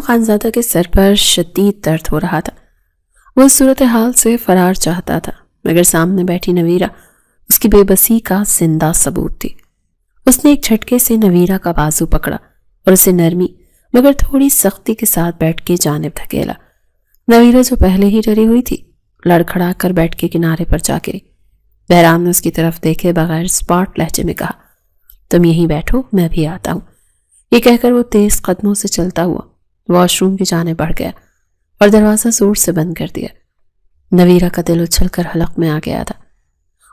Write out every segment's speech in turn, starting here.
خانزادہ کے سر پر شدید درد ہو رہا تھا۔ وہ اس صورتحال سے فرار چاہتا تھا، مگر سامنے بیٹھی نویرہ اس کی بے بسی کا زندہ ثبوت تھی۔ اس نے ایک جھٹکے سے نویرہ کا بازو پکڑا اور اسے نرمی مگر تھوڑی سختی کے ساتھ بیٹھ کے جانب دھکیلا۔ نویرہ جو پہلے ہی ڈری ہوئی تھی، لڑکھڑا کر بیٹھ کے کنارے پر جا گری۔ بہرام نے اس کی طرف دیکھے بغیر اسپاٹ لہجے میں کہا، تم یہیں بیٹھو، میں بھی آتا ہوں۔ یہ کہہ کر وہ تیز قدموں سے چلتا ہوا واش روم کی جانب بڑھ گیا اور دروازہ زور سے بند کر دیا۔ نویرہ کا دل اچھل کر حلق میں آ گیا تھا۔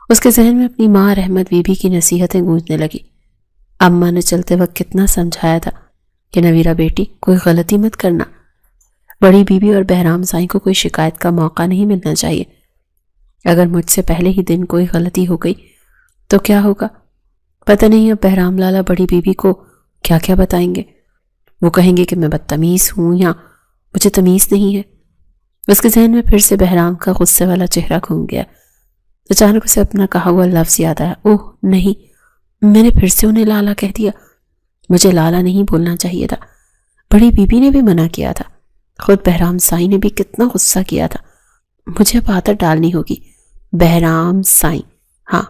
اس کے ذہن میں اپنی ماں رحمت بی بی کی نصیحتیں گونجنے لگی۔ اماں نے چلتے وقت کتنا سمجھایا تھا کہ نویرہ بیٹی کوئی غلطی مت کرنا، بڑی بی بی اور بہرام سائیں کو کوئی شکایت کا موقع نہیں ملنا چاہیے۔ اگر مجھ سے پہلے ہی دن کوئی غلطی ہو گئی تو کیا ہوگا؟ پتہ نہیں اب بہرام لالا بڑی بی بی کو کیا کیا بتائیں گے۔ وہ کہیں گے کہ میں بدتمیز ہوں یا مجھے تمیز نہیں ہے۔ اس کے ذہن میں پھر سے بہرام کا غصے والا چہرہ گھوم گیا۔ اچانک اسے اپنا کہا ہوا لفظ یاد آیا، اوہ نہیں، میں نے پھر سے انہیں لالا کہہ دیا۔ مجھے لالا نہیں بولنا چاہیے تھا، بڑی بی بی نے بھی منع کیا تھا، خود بہرام سائیں نے بھی کتنا غصہ کیا تھا۔ مجھے اب عادت ڈالنی ہوگی، بہرام سائیں، ہاں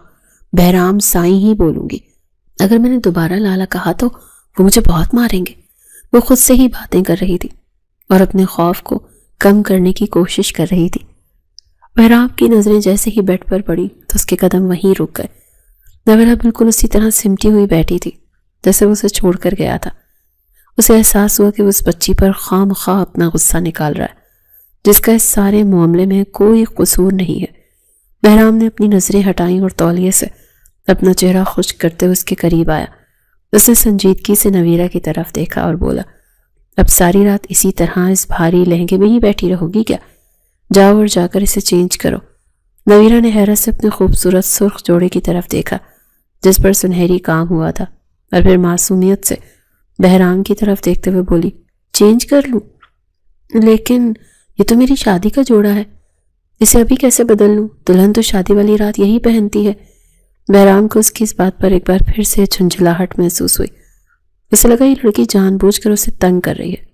بہرام سائیں ہی بولوں گی۔ اگر میں نے دوبارہ لالا کہا تو وہ مجھے بہت ماریں گے۔ وہ خود سے ہی باتیں کر رہی تھی اور اپنے خوف کو کم کرنے کی کوشش کر رہی تھی۔ بہرام کی نظریں جیسے ہی بیڈ پر پڑی تو اس کے قدم وہیں رک گئے۔ نویرہ بالکل اسی طرح سمٹی ہوئی بیٹھی تھی جیسے وہ اسے چھوڑ کر گیا تھا۔ اسے احساس ہوا کہ وہ اس بچی پر خواہ مخواہ اپنا غصہ نکال رہا ہے، جس کا اس سارے معاملے میں کوئی قصور نہیں ہے۔ بہرام نے اپنی نظریں ہٹائیں اور تولیے سے اپنا چہرہ خشک کرتے ہوئے اس کے قریب آیا۔ اس نے سنجیدگی سے نویرہ کی طرف دیکھا اور بولا، اب ساری رات اسی طرح اس بھاری لہنگے میں ہی بیٹھی رہو گی کیا؟ جاؤ اور جا کر اسے چینج کرو۔ نویرہ نے حیرت سے اپنے خوبصورت سرخ جوڑے کی طرف دیکھا جس پر سنہری کام ہوا تھا، اور پھر معصومیت سے بہرام کی طرف دیکھتے ہوئے بولی، چینج کر لوں؟ لیکن یہ تو میری شادی کا جوڑا ہے، اسے ابھی کیسے بدل لوں؟ دلہن تو شادی والی رات یہی پہنتی ہے۔ بہرام کو اس کی اس بات پر ایک بار پھر سے جھنجھلاہٹ محسوس ہوئی۔ اسے لگا یہ لڑکی جان بوجھ کر اسے تنگ کر رہی ہے،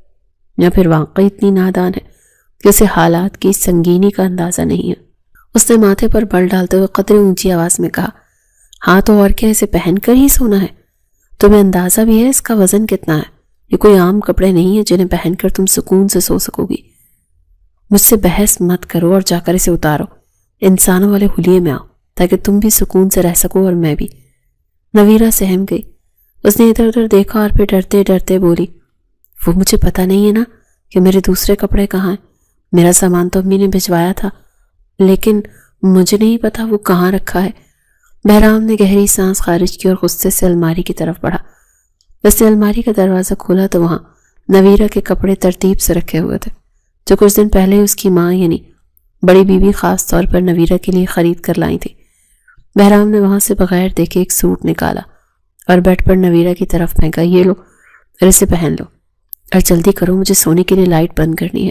یا پھر واقعی اتنی نادان ہے کہ اسے حالات کی سنگینی کا اندازہ نہیں ہے۔ اس نے ماتھے پر بل ڈالتے ہوئے قدرے اونچی آواز میں کہا، ہاں تو اور کیا، اسے پہن کر ہی سونا ہے؟ تمہیں اندازہ بھی ہے اس کا وزن کتنا ہے؟ یہ کوئی عام کپڑے نہیں ہیں جنہیں پہن کر تم سکون سے سو سکو گی۔ مجھ سے بحث مت کرو اور جا کر اسے اتارو، انسانوں والے حلیے میں آؤ تاکہ تم بھی سکون سے رہ سکو اور میں بھی۔ نویرہ سہم گئی۔ اس نے ادھر ادھر دیکھا اور پھر ڈرتے ڈرتے بولی، وہ مجھے پتہ نہیں ہے نا کہ میرے دوسرے کپڑے کہاں ہیں؟ میرا سامان تو امی نے بھجوایا تھا، لیکن مجھے نہیں پتا وہ کہاں رکھا ہے۔ بہرام نے گہری سانس خارج کی اور غصے سے الماری کی طرف بڑھا۔ اس نے الماری کا دروازہ کھولا تو وہاں نویرہ کے کپڑے ترتیب سے رکھے ہوئے تھے جو کچھ دن پہلے اس کی ماں یعنی بڑی بی بی خاص طور پر نویرہ کے لیے خرید کر لائی تھی۔ بہرام نے وہاں سے بغیر دیکھے ایک سوٹ نکالا اور بیڈ پر نویرہ کی طرف پھینکا، یہ لو اور اسے پہن لو، اور جلدی کرو، مجھے سونے کے لیے لائٹ بند کرنی ہے۔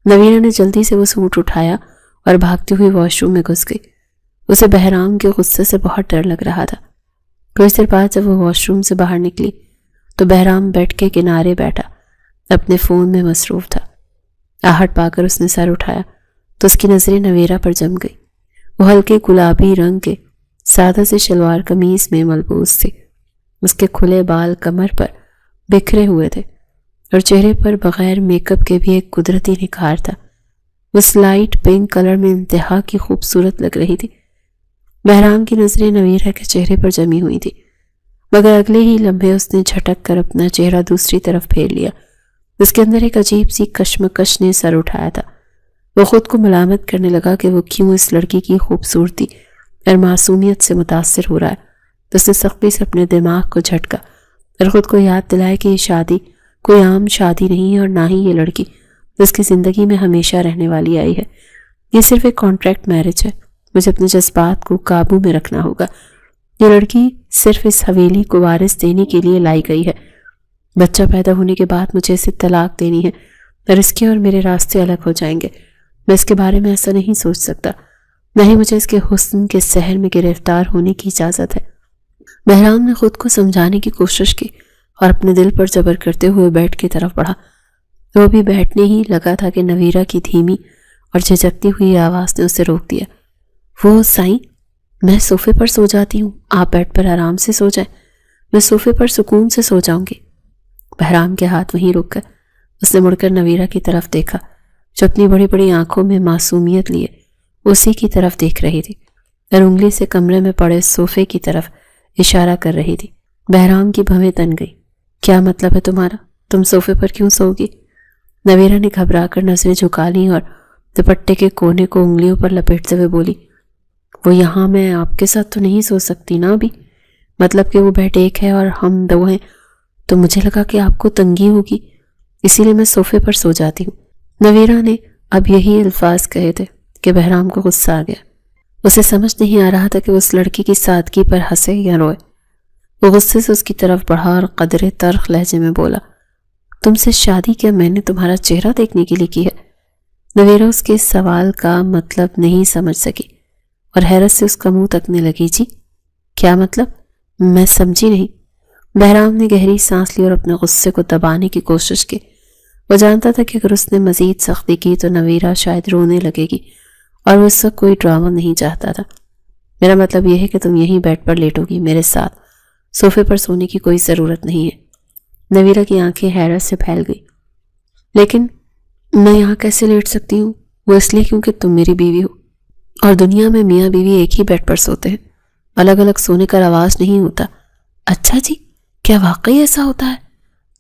نویرہ نے جلدی سے وہ سوٹ اٹھایا اور بھاگتی ہوئی واش روم میں گھس گئی۔ اسے بہرام کے غصے سے بہت ڈر لگ رہا تھا۔ کچھ دیر بعد جب وہ واش روم سے باہر نکلی تو بہرام بیڈ کے کنارے بیٹھا اپنے فون میں مصروف تھا۔ آہٹ پا کر اس نے سر اٹھایا تو اس کی نظریں نویرہ پر جم گئی۔ وہ ہلکے گلابی رنگ کے سادہ سے شلوار قمیص میں ملبوس تھی۔ اس کے کھلے بال کمر پر بکھرے ہوئے تھے اور چہرے پر بغیر میک اپ کے بھی ایک قدرتی نکھار تھا۔ اس لائٹ پنک کلر میں انتہا کی خوبصورت لگ رہی تھی۔ بہرام کی نظریں نویرہ کے چہرے پر جمی ہوئی تھی، مگر اگلے ہی لمحے اس نے جھٹک کر اپنا چہرہ دوسری طرف پھیر لیا۔ اس کے اندر ایک عجیب سی کشمکش نے سر اٹھایا تھا۔ وہ خود کو ملامت کرنے لگا کہ وہ کیوں اس لڑکی کی خوبصورتی اور معصومیت سے متاثر ہو رہا ہے۔ تو اس نے سختی سے اپنے دماغ کو جھٹکا اور خود کو یاد دلایا کہ یہ شادی کوئی عام شادی نہیں ہے، اور نہ ہی یہ لڑکی اس کی زندگی میں ہمیشہ رہنے والی آئی ہے۔ یہ صرف ایک کانٹریکٹ میرج ہے۔ مجھے اپنے جذبات کو قابو میں رکھنا ہوگا۔ یہ لڑکی صرف اس حویلی کو وارث دینے کے لیے لائی گئی ہے۔ بچہ پیدا ہونے کے بعد مجھے اسے طلاق دینی ہے اور اس کے اور میرے راستے الگ ہو جائیں گے۔ میں اس کے بارے میں ایسا نہیں سوچ سکتا، نہ ہی مجھے اس کے حسن کے سحر میں گرفتار ہونے کی اجازت ہے۔ بہرام نے خود کو سمجھانے کی کوشش کی اور اپنے دل پر جبر کرتے ہوئے بیڈ کی طرف بڑھا۔ وہ بھی بیٹھنے ہی لگا تھا کہ نویرہ کی دھیمی اور جھجکتی ہوئی آواز نے اسے روک دیا۔ وہ سائیں، میں صوفے پر سو جاتی ہوں، آپ بیڈ پر آرام سے سو جائیں، میں صوفے پر سکون سے سو جاؤں گی۔ بہرام کے ہاتھ وہیں رک گئے۔ اس نے مڑ کر نویرہ کی طرف دیکھا جو اپنی بڑی بڑی آنکھوں میں معصومیت لیے اسی کی طرف دیکھ رہی تھی اور انگلی سے کمرے میں پڑے صوفے کی طرف اشارہ کر رہی تھی۔ بہرام کی بھویں تن گئی۔ کیا مطلب ہے تمہارا؟ تم صوفے پر کیوں سو گی؟ نویرہ نے گھبرا کر نظریں جھکا لیں اور دوپٹے کے کونے کو انگلیوں پر لپیٹتے ہوئے بولی، وہ یہاں میں آپ کے ساتھ تو نہیں سو سکتی نا ابھی، مطلب کہ وہ بیڈ ایک ہے اور ہم دو ہیں، تو مجھے لگا کہ آپ کو تنگی ہوگی، اسی لیے میں صوفے پر سو جاتی ہوں۔ نویرہ نے اب یہی الفاظ کہے تھے کہ بہرام کو غصہ آ گیا۔ اسے سمجھ نہیں آ رہا تھا کہ وہ اس لڑکی کی سادگی پر ہنسے یا روئے۔ وہ غصے سے اس کی طرف بڑھا اور قدرے تلخ لہجے میں بولا، تم سے شادی کیا میں نے تمہارا چہرہ دیکھنے کے لیے کی ہے؟ نویرہ اس کے سوال کا مطلب نہیں سمجھ سکی اور حیرت سے اس کا منہ تکنے لگی۔ جی کیا مطلب؟ میں سمجھی نہیں۔ بہرام نے گہری سانس لی اور اپنے غصے کو دبانے کی کوشش کی۔ وہ جانتا تھا کہ اگر اس نے مزید سختی کی تو نویرہ شاید رونے لگے گی اور وہ اس وقت کوئی ڈرامہ نہیں چاہتا تھا۔ میرا مطلب یہ ہے کہ تم یہیں بیڈ پر لیٹو گی میرے ساتھ، صوفے پر سونے کی کوئی ضرورت نہیں ہے۔ نویرہ کی آنکھیں حیرت سے پھیل گئی۔ لیکن میں یہاں کیسے لیٹ سکتی ہوں؟ وہ اس لیے کیونکہ تم میری بیوی ہو اور دنیا میں میاں بیوی ایک ہی بیڈ پر سوتے ہیں، الگ الگ سونے کا رواج نہیں ہوتا۔ اچھا جی، کیا واقعی ایسا ہوتا ہے؟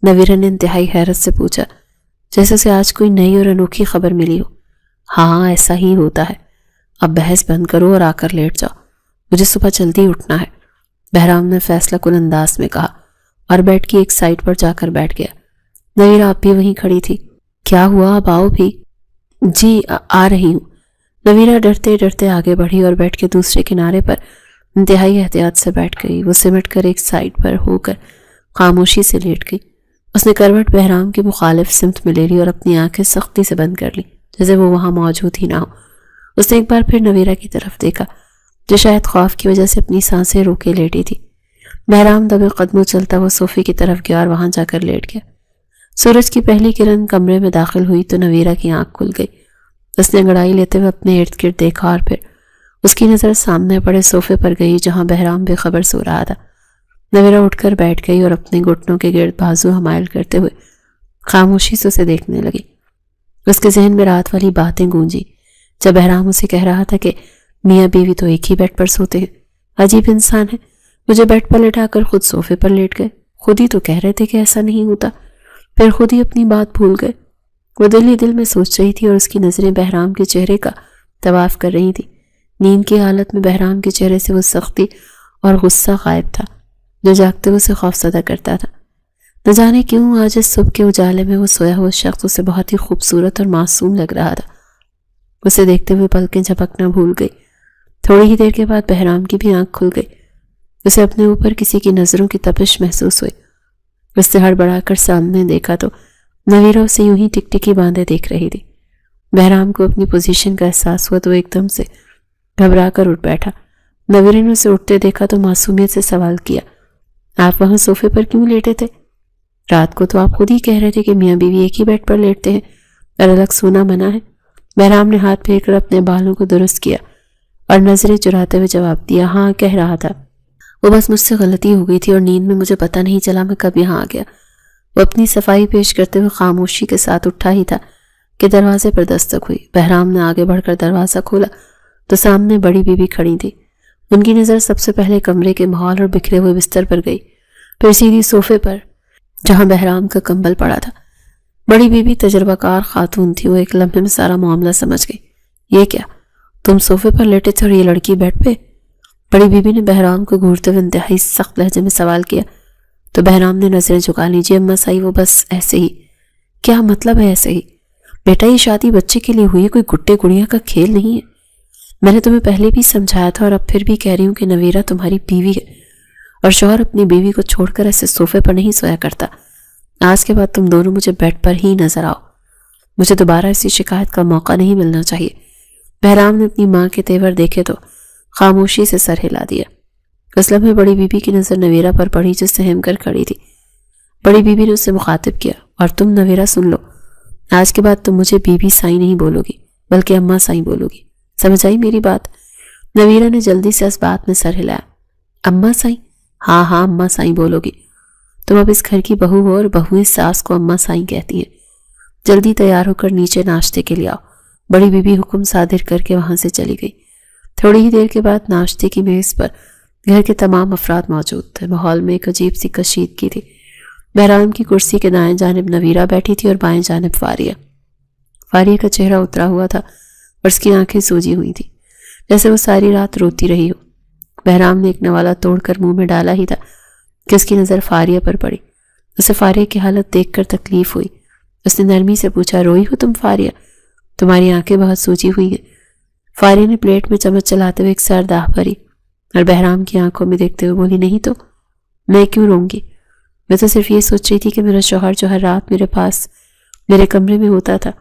نویرہ نے انتہائی حیرت سے پوچھا، جیسے اسے آج کوئی نئی اور انوکھی خبر ملی ہو۔ ہاں ایسا ہی ہوتا ہے، اب بحث بند کرو اور آ کر لیٹ جاؤ، مجھے صبح جلدی اٹھنا ہے، بہرام نے فیصلہ کن انداز میں کہا اور بیڈ کی ایک سائڈ پر جا کر بیٹھ گیا۔ نویرہ اب بھی وہیں کھڑی تھی۔ کیا ہوا، اب آؤ بھی۔ جی آ رہی ہوں۔ نویرہ ڈرتے ڈرتے آگے بڑھی اور بیڈ کے دوسرے کنارے پر انتہائی احتیاط سے بیٹھ گئی۔ وہ سمٹ کر ایک سائڈ پر ہو کر خاموشی سے لیٹ گئی۔ اس نے کروٹ بہرام کی مخالف سمت میں لے لی اور اپنی آنکھیں سختی سے بند کر لی جیسے وہ وہاں موجود ہی نہ ہو۔ اس نے ایک بار پھر نویرہ کی طرف دیکھا جو شاید خوف کی وجہ سے اپنی سانسیں روکے لیٹی تھی۔ بہرام دبے قدموں چلتا وہ صوفے کی طرف گیا اور وہاں جا کر لیٹ گیا۔ سورج کی پہلی کرن کمرے میں داخل ہوئی تو نویرہ کی آنکھ کھل گئی۔ اس نے انگڑائی لیتے ہوئے اپنے ارد گرد دیکھا اور پھر اس کی نظر سامنے پڑے صوفے پر گئی جہاں بہرام بے خبر سو رہا تھا۔ نویرہ اٹھ کر بیٹھ گئی اور اپنے گھٹنوں کے گرد بازو حمائل کرتے ہوئے خاموشی سے اسے دیکھنے لگی۔ اس کے ذہن میں رات والی باتیں گونجی جب بہرام اسے کہہ رہا تھا کہ میاں بیوی تو ایک ہی بیڈ پر سوتے ہیں، عجیب انسان ہے، مجھے بیڈ پر لٹا کر خود صوفے پر لیٹ گئے، خود ہی تو کہہ رہے تھے کہ ایسا نہیں ہوتا، پھر خود ہی اپنی بات بھول گئے۔ وہ دل ہی دل میں سوچ رہی تھی اور اس کی نظریں بہرام کے چہرے کا طواف کر رہی تھی۔ نیند کی حالت میں بہرام کے چہرے سے وہ سختی اور غصہ غائب تھا جو جاگتے ہوئے اسے خوفزدہ کرتا تھا۔ نہ جانے کیوں آج اس صبح کے اجالے میں وہ سویا ہوا شخص اسے بہت ہی خوبصورت اور معصوم لگ رہا تھا۔ اسے دیکھتے ہوئے پلکیں جھپکنا بھول گئی۔ تھوڑی ہی دیر کے بعد بہرام کی بھی آنکھ کھل گئی۔ اسے اپنے اوپر کسی کی نظروں کی تپش محسوس ہوئی۔ اس نے ہڑبڑا کر سامنے دیکھا تو نویرہ اسے یوں ہی ٹکٹکی باندھے دیکھ رہی تھی۔ بہرام کو اپنی پوزیشن کا احساس ہوا تو وہ ایک دم سے گھبرا کر اٹھ بیٹھا۔ نویرہ نے اسے اٹھتے دیکھا تو معصومیت سے سوال کیا، آپ وہاں صوفے پر کیوں لیٹے تھے؟ رات کو تو آپ خود ہی کہہ رہے تھے کہ میاں بیوی ایک ہی بیڈ پر لیٹتے ہیں اور الگ سونا منع ہے۔ بہرام نے ہاتھ پھیر کر اپنے بالوں کو درست کیا اور نظریں چراتے ہوئے جواب دیا، ہاں کہہ رہا تھا، وہ بس مجھ سے غلطی ہو گئی تھی اور نیند میں مجھے پتہ نہیں چلا میں کب یہاں آ گیا۔ وہ اپنی صفائی پیش کرتے ہوئے خاموشی کے ساتھ اٹھا ہی تھا کہ دروازے پر دستک ہوئی۔ بہرام نے آگے بڑھ کر دروازہ کھولا تو سامنے بڑی بیوی کھڑی تھی۔ ان کی نظر سب سے پہلے کمرے کے ماحول اور بکھرے ہوئے بستر پر گئی، پھر سیدھی صوفے پر جہاں بہرام کا کمبل پڑا تھا۔ بڑی بیوی تجربہ کار خاتون تھی، وہ ایک لمحے میں سارا معاملہ سمجھ گئی۔ یہ کیا، تم صوفے پر لیٹے تھے اور یہ لڑکی بیڈ پہ؟ بڑی بیوی نے بہرام کو گھورتے ہوئے انتہائی سخت لہجے میں سوال کیا تو بہرام نے نظریں جھکا لی، جی اماں صاحب وہ بس ایسے ہی۔ کیا مطلب ہے ایسے ہی؟ بیٹا یہ شادی بچے کے لیے ہوئی ہے، کوئی گڈے گڑیا کا کھیل نہیں ہے۔ میں نے تمہیں پہلے بھی سمجھایا تھا اور اب پھر بھی کہہ رہی ہوں کہ نویرہ تمہاری بیوی ہے اور شوہر اپنی بیوی کو چھوڑ کر ایسے صوفے پر نہیں سویا کرتا۔ آج کے بعد تم دونوں مجھے بیڈ پر ہی نظر آؤ، مجھے دوبارہ ایسی شکایت کا موقع نہیں ملنا چاہیے۔ بہرام نے اپنی ماں کے تیور دیکھے تو خاموشی سے سر ہلا دیا۔ اس لمحے بڑی بیوی کی نظر نویرہ پر پڑی جو سہم کر کھڑی تھی۔ بڑی بیوی نے اسے مخاطب کیا، اور تم نویرہ سن لو، آج کے بعد تم مجھے بی بی سائی نہیں بولو گی بلکہ اماں سائی بولو گی، سمجھ آئی میری بات؟ نویرہ نے جلدی سے اس بات میں سر ہلایا۔ اماں سائی؟ ہاں ہاں اماں سائی بولو گی، تم اب اس گھر کی بہو ہو اور بہویں ساس کو اماں سائی کہتی ہیں۔ جلدی تیار ہو کر نیچے ناشتے کے لیے آؤ۔ بڑی بی بی حکم صادر کر کے وہاں سے چلی گئی۔ تھوڑی ہی دیر کے بعد ناشتے کی میز پر گھر کے تمام افراد موجود تھے۔ ماحول میں ایک عجیب سی کشیدگی تھی۔ بہرام کی کرسی کے دائیں جانب نویرہ بیٹھی تھی اور بائیں جانب فاریہ۔ فاریہ کا چہرہ اترا ہوا تھا اور اس کی آنکھیں سوجی ہوئی تھیں، جیسے وہ ساری رات روتی رہی ہو۔ بہرام نے ایک نوالا توڑ کر منہ میں ڈالا ہی تھا کہ اس کی نظر فاریہ پر پڑی۔ اسے فاریہ کی حالت دیکھ کر تکلیف ہوئی۔ اس نے نرمی سے پوچھا، روئی ہو تم فاریہ؟ تمہاری آنکھیں بہت سوجی ہوئی ہیں۔ فاریہ نے پلیٹ میں چمچ چلاتے ہوئے ایک سر داغ بھری اور بہرام کی آنکھوں میں دیکھتے ہوئے بولی، نہیں تو میں کیوں روں گی؟ میں تو صرف یہ سوچ رہی تھی کہ میرا شوہر جو ہر رات میرے پاس میرے کمرے میں ہوتا تھا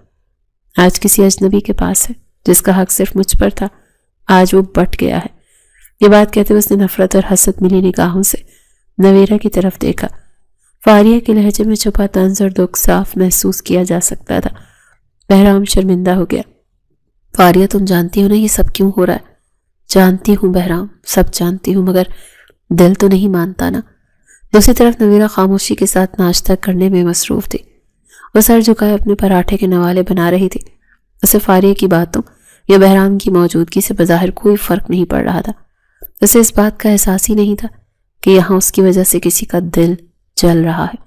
آج کسی اجنبی کے پاس ہے، جس کا حق صرف مجھ پر تھا۔ آج وہ بٹ گیا ہے۔ یہ بات کہتے ہوئے اس نے نفرت اور حسد ملی نگاہوں سے نویرہ کی طرف دیکھا۔ فاریہ کے لہجے میں چھپا طنز اور دکھ صاف محسوس کیا جا سکتا تھا۔ بہرام شرمندہ ہو گیا۔ فاریہ تم جانتی ہو نا یہ سب کیوں ہو رہا ہے؟ جانتی ہوں بہرام، سب جانتی ہوں، مگر دل تو نہیں مانتا نا۔ دوسری طرف نویرہ خاموشی کے ساتھ ناشتہ کرنے میں مصروف تھی۔ وہ سر جھکائے اپنے پراٹھے کے نوالے بنا رہی تھی۔ اسے فاریہ کی باتوں یا بہرام کی موجودگی سے بظاہر کوئی فرق نہیں پڑ رہا تھا۔ اسے اس بات کا احساس ہی نہیں تھا کہ یہاں اس کی وجہ سے کسی کا دل جل رہا ہے۔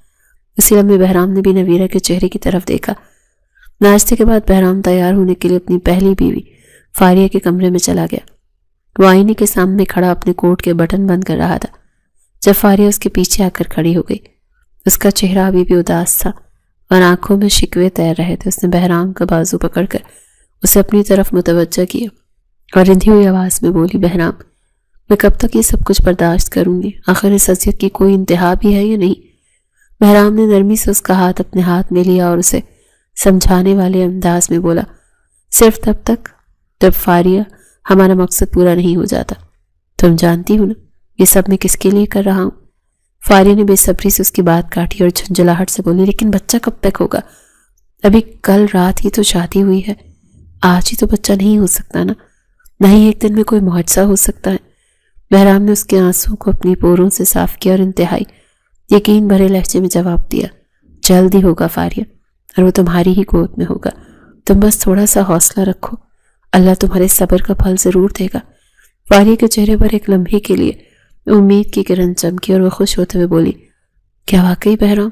اسی لمحے بہرام نے بھی نویرہ کے چہرے کی طرف دیکھا۔ ناشتے کے بعد بہرام تیار ہونے کے لیے اپنی پہلی بیوی فاریہ کے کمرے میں چلا گیا۔ وہ آئینے کے سامنے کھڑا اپنے کوٹ کے بٹن بند کر رہا تھا جب فاریہ اس کے پیچھے آ کر کھڑی ہو گئی۔ اس کا چہرہ ابھی بھی اداس تھا اور آنکھوں میں شکوے تیر رہے تھے۔ اس نے بہرام کا بازو پکڑ کر اسے اپنی طرف متوجہ کیا اور رندھی ہوئی آواز میں بولی، بہرام میں کب تک یہ سب کچھ برداشت کروں گی؟ آخر اس اذیت کی کوئی انتہا بھی ہے یا نہیں؟ بہرام نے نرمی سے اس کا ہاتھ اپنے ہاتھ میں لیا اور اسے سمجھانے والے انداز میں بولا، صرف تب تک جب فاریہ ہمارا مقصد پورا نہیں ہو جاتا۔ تم جانتی ہو نا یہ سب میں کس کے لیے کر رہا ہوں؟ فاریہ نے بے صبری سے اس کی بات کاٹی اور جھنجھلاہٹ سے بولی، لیکن بچہ کب تک ہوگا؟ ابھی کل رات ہی تو شادی ہوئی ہے، آج ہی تو بچہ نہیں ہو سکتا نا، نہ ہی ایک دن میں کوئی معجزہ ہو سکتا ہے۔ بہرام نے اس کے آنسوں کو اپنی پوروں سے صاف کیا اور انتہائی یقین بھرے لہجے میں جواب دیا، جلد ہی ہوگا فاریہ، اور وہ تمہاری ہی گود میں ہوگا۔ تم بس تھوڑا سا حوصلہ رکھو، اللہ تمہارے صبر کا پھل ضرور دے گا۔ فاریہ کے چہرے پر ایک لمحے کے لیے امید کی کرن چمکی اور وہ خوش ہوتے ہوئے بولی، کیا واقعی بہرام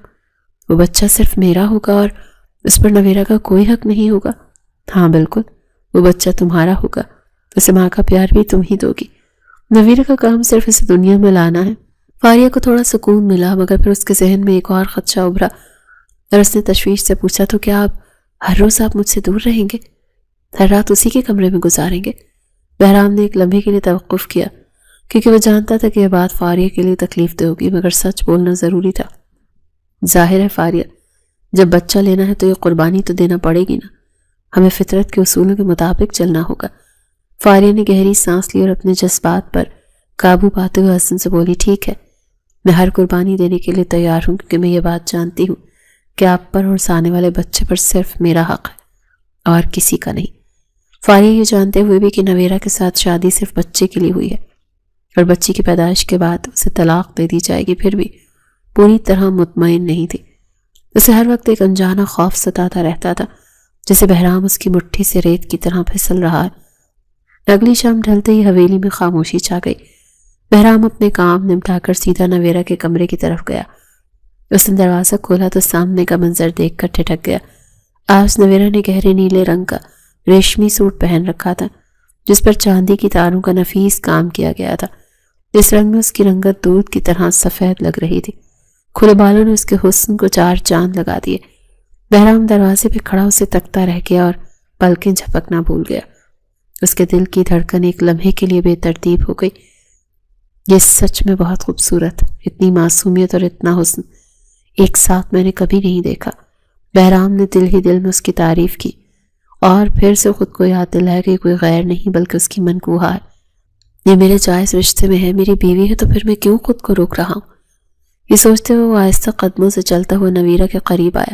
وہ بچہ صرف میرا ہوگا اور اس پر نویرہ کا کوئی حق نہیں ہوگا؟ ہاں بالکل، وہ بچہ تمہارا ہوگا، اسے ماں کا پیار بھی تم ہی دو گی۔ نویرہ کا کام صرف اسے دنیا میں لانا ہے۔ فاریہ کو تھوڑا سکون ملا، مگر پھر اس کے ذہن میں ایک اور خدشہ ابھرا اور اس نے تشویش سے پوچھا، تو کیا ہر روز آپ مجھ سے دور رہیں گے؟ ہر رات اسی کے کمرے میں گزاریں گے؟ بہرام نے ایک لمحے کے لیے توقف کیا، کیونکہ وہ جانتا تھا کہ یہ بات فاریہ کے لیے تکلیف دہ ہوگی، مگر سچ بولنا ضروری تھا۔ ظاہر ہے فاریہ، جب بچہ لینا ہے تو یہ قربانی تو دینا پڑے گی نا، ہمیں فطرت کے اصولوں کے مطابق چلنا ہوگا۔ فاریہ نے گہری سانس لی اور اپنے جذبات پر قابو پاتے ہوئے حسن سے بولی، ٹھیک ہے، میں ہر قربانی دینے کے لیے تیار ہوں، کیونکہ میں یہ بات جانتی ہوں کہ آپ پر اور آنے والے بچے پر صرف میرا حق ہے اور کسی کا نہیں۔ فاریہ یہ جانتے ہوئے بھی کہ نویرہ کے ساتھ شادی صرف بچے کے لیے ہوئی ہے اور بچی کی پیدائش کے بعد اسے طلاق دے دی جائے گی، پھر بھی پوری طرح مطمئن نہیں تھی۔ اسے ہر وقت ایک انجانا خوف ستاتا رہتا تھا، جیسے بہرام اس کی مٹھی سے ریت کی طرح پھسل رہا ہے۔ اگلی شام ڈھلتے ہی حویلی میں خاموشی چھا گئی۔ بہرام اپنے کام نمٹا کر سیدھا نویرہ کے کمرے کی طرف گیا۔ اس نے دروازہ کھولا تو سامنے کا منظر دیکھ کر ٹھٹک گیا۔ آج نویرہ نے گہرے نیلے رنگ کا ریشمی سوٹ پہن رکھا تھا، جس پر چاندی کی تاروں کا نفیس کام کیا گیا تھا۔ اس رنگ میں اس کی رنگت دودھ کی طرح سفید لگ رہی تھی۔ کھلے بالوں نے اس کے حسن کو چار چاند لگا دیے۔ بہرام دروازے پہ کھڑا اسے تکتا رہ گیا اور پلکیں جھپکنا بھول گیا۔ اس کے دل کی دھڑکن ایک لمحے کے لیے بے ترتیب ہو گئی۔ یہ سچ میں بہت خوبصورت، اتنی معصومیت اور اتنا حسن ایک ساتھ میں نے کبھی نہیں دیکھا۔ بہرام نے دل ہی دل میں اس کی تعریف کی اور پھر سے خود کو یاد دلایا کہ کوئی غیر نہیں بلکہ اس کی منکوہا ہے۔ یہ میرے جائز رشتے میں ہے، میری بیوی ہے، تو پھر میں کیوں خود کو روک رہا ہوں؟ یہ سوچتے ہوئے وہ آہستہ قدموں سے چلتا ہوا نویرہ کے قریب آیا۔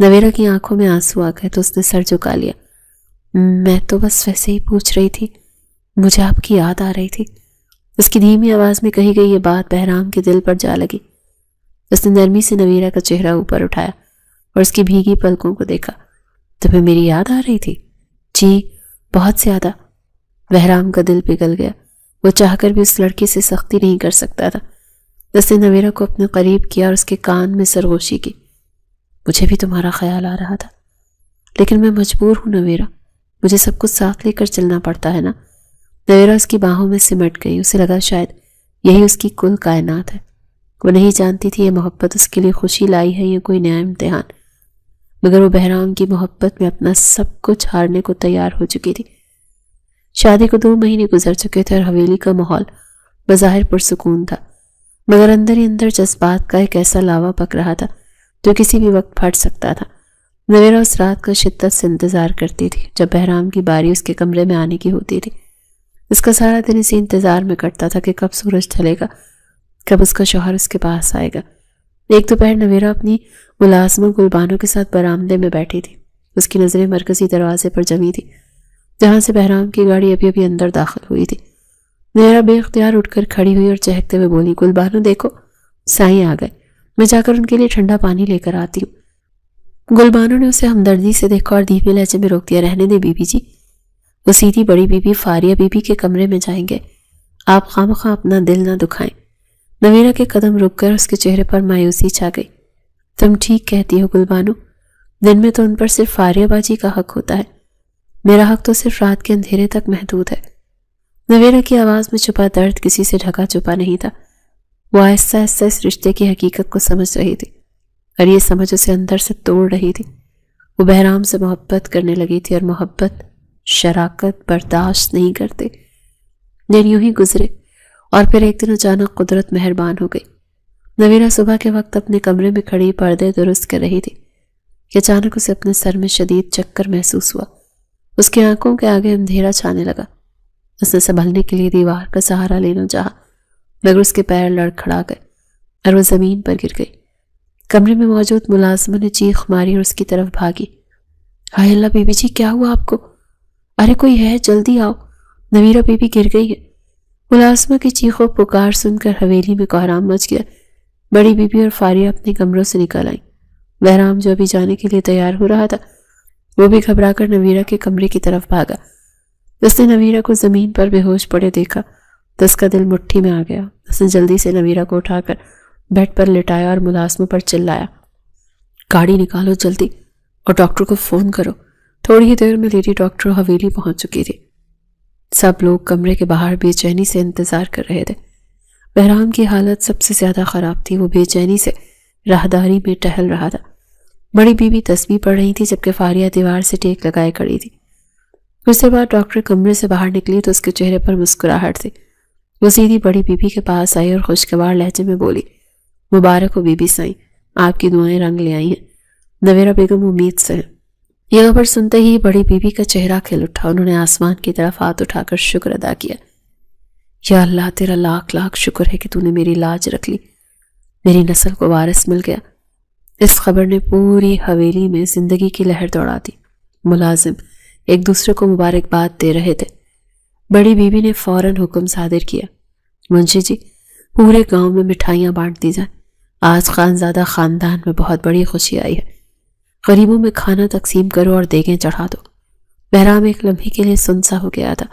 نویرا کی آنکھوں میں آنسو آ گئے تو اس نے سر جھکا لیا۔ میں تو بس ویسے ہی پوچھ رہی تھی، مجھے آپ کی یاد آ رہی تھی۔ اس کی دھیمی آواز میں کہی گئی یہ بات بہرام کے دل پر جا لگی۔ اس نے نرمی سے نویرا کا چہرہ اوپر اٹھایا اور اس کی بھیگی پلکوں کو دیکھا۔ تمہیں میری یاد آ رہی تھی؟ جی بہت زیادہ۔ بہرام کا دل پگھل گیا، وہ چاہ کر بھی اس لڑکی سے سختی نہیں کر سکتا تھا۔ اس نے نویرا کو اپنے قریب کیا اور اس کے کان میں سرگوشی کی۔ مجھے بھی تمہارا خیال آ رہا تھا، لیکن میں مجبور ہوں نویرا، مجھے سب کچھ ساتھ لے کر چلنا پڑتا ہے نا۔ نویرا اس کی باہوں میں سمٹ گئی، اسے لگا شاید یہی اس کی کل کائنات ہے۔ وہ نہیں جانتی تھی یہ محبت اس کے لیے خوشی لائی ہے یا کوئی نیا امتحان، مگر وہ بہرام کی محبت میں اپنا سب کچھ ہارنے کو تیار ہو چکی تھی۔ شادی کو 2 مہینے گزر چکے تھے اور حویلی کا ماحول بظاہر پرسکون تھا، مگر اندر ہی اندر جذبات کا ایک ایسا لاوا پک رہا تھا جو کسی بھی وقت پھٹ سکتا تھا۔ نویرا اس رات کا شدت سے انتظار کرتی تھی جب بہرام کی باری اس کے کمرے میں آنے کی ہوتی تھی۔ اس کا سارا دن اسی انتظار میں کٹتا تھا کہ کب سورج ڈھلے گا، کب اس کا شوہر اس کے پاس آئے گا۔ ایک دوپہر نویرا اپنی ملازمہ گلبانو کے ساتھ برآمدے میں بیٹھی تھی۔ اس کی نظریں مرکزی دروازے پر جمی تھی جہاں سے بہرام کی گاڑی ابھی ابھی اندر داخل ہوئی تھی۔ نویرا بے اختیار اٹھ کر کھڑی ہوئی اور چہکتے ہوئے بولی، گلبانو دیکھو سائیں آ گئے، میں جا کر ان کے لیے ٹھنڈا پانی لے کر آتی ہوں۔ گلبانو نے اسے ہمدردی سے دیکھا اور دھیمے لہجے میں روک دیا، رہنے دے بی بی جی، وہ سیدھی بڑی بی بی فاریہ بی بی کے کمرے میں جائیں گے، آپ خواہ اپنا دل نہ دکھائیں۔ نویرا کے قدم رک کر اس کے چہرے پر مایوسی چھا گئی۔ تم ٹھیک کہتی ہو گلبانو، دن میں تو ان پر صرف فاریہ باجی کا حق ہوتا ہے، میرا حق تو صرف رات کے اندھیرے تک محدود ہے۔ نویرا کی آواز میں چھپا درد کسی سے ڈھکا چھپا نہیں تھا۔ وہ آہستہ آہستہ اس رشتے کی حقیقت کو سمجھ رہی تھی اور یہ سمجھ اسے اندر سے توڑ رہی تھی۔ وہ بہرام سے محبت کرنے لگی تھی اور محبت شراکت برداشت نہیں کرتے۔ دن یوں ہی گزرے اور پھر ایک دن اچانک قدرت مہربان ہو گئی۔ نویرا صبح کے وقت اپنے کمرے میں کھڑی پردے درست کر رہی تھی کہ اچانک اسے اپنے سر میں شدید چکر محسوس ہوا۔ اس کی آنکھوں کے آگے اندھیرا چھانے لگا۔ اس نے سنبھلنے کے لیے دیوار کا سہارا لینا چاہا، مگر اس کے پیر لڑکھڑا گئے اور وہ زمین پر گر گئی۔ کمرے میں موجود ملازمہ نے چیخ ماری اور اس کی طرف بھاگی۔ ہائے اللہ بی بی جی، کیا ہوا آپ کو؟ ارے کوئی ہے، جلدی آؤ، نویرا بی بی گر گئی ہے۔ ملازمہ کی چیخ و پکار سن کر حویلی میں کوہرام مچ گیا۔ بڑی بی بی اور فاریہ اپنے کمروں سے نکل آئیں۔ بہرام جو ابھی جانے کے لیے تیار ہو رہا تھا وہ بھی گھبرا کر نویرا کے کمرے کی طرف بھاگا۔ اس نے نویرا کو زمین پر بے ہوش پڑے دیکھا تو اس کا دل مٹھی میں آ گیا۔ اس نے جلدی سے نویرا کو اٹھا کر بیڈ پر لٹایا اور ملازموں پر چلایا، گاڑی نکالو جلدی اور ڈاکٹر کو فون کرو۔ تھوڑی ہی دیر میں لیڈی ڈاکٹر حویلی پہنچ چکی تھی۔ سب لوگ کمرے کے باہر بے چینی سے انتظار کر رہے تھے۔ بہرام کی حالت سب سے زیادہ خراب تھی، وہ بے چینی سے راہداری میں ٹہل رہا تھا۔ بڑی بی بی تسبیح پڑھ رہی تھی جبکہ فاریہ دیوار سے ٹیک لگائے کھڑی تھی۔ کچھ دیر بعد ڈاکٹر کمرے سے باہر نکلی تو اس کے چہرے پر مسکراہٹ تھی۔ وہ سیدھی بڑی بی بی کے پاس آئی اور خوشگوار لہجے میں بولی، مبارک ہو بی بی سائیں، آپ کی دعائیں رنگ لے آئی ہیں، نویرا بیگم امید سے ہیں۔ یہ خبر سنتے ہی بڑی بی بی کا چہرہ کھل اٹھا۔ انہوں نے آسمان کی طرف ہاتھ اٹھا کر شکر ادا کیا۔ یا اللہ، تیرا لاکھ لاکھ شکر ہے کہ تو نے میری لاج رکھ لی، میری نسل کو وارث مل گیا۔ اس خبر نے پوری حویلی میں زندگی کی لہر دوڑا دی۔ ملازم ایک دوسرے کو مبارکباد دے رہے تھے۔ بڑی بی بی نے فوراً حکم صادر کیا، منشی جی، پورے گاؤں میں مٹھائیاں بانٹ دی جائیں، آج خانزادہ خاندان میں بہت بڑی خوشی آئی ہے، غریبوں میں کھانا تقسیم کرو اور دیگیں چڑھا دو۔ بہرام ایک لمحے کے لیے سنسا ہو گیا تھا۔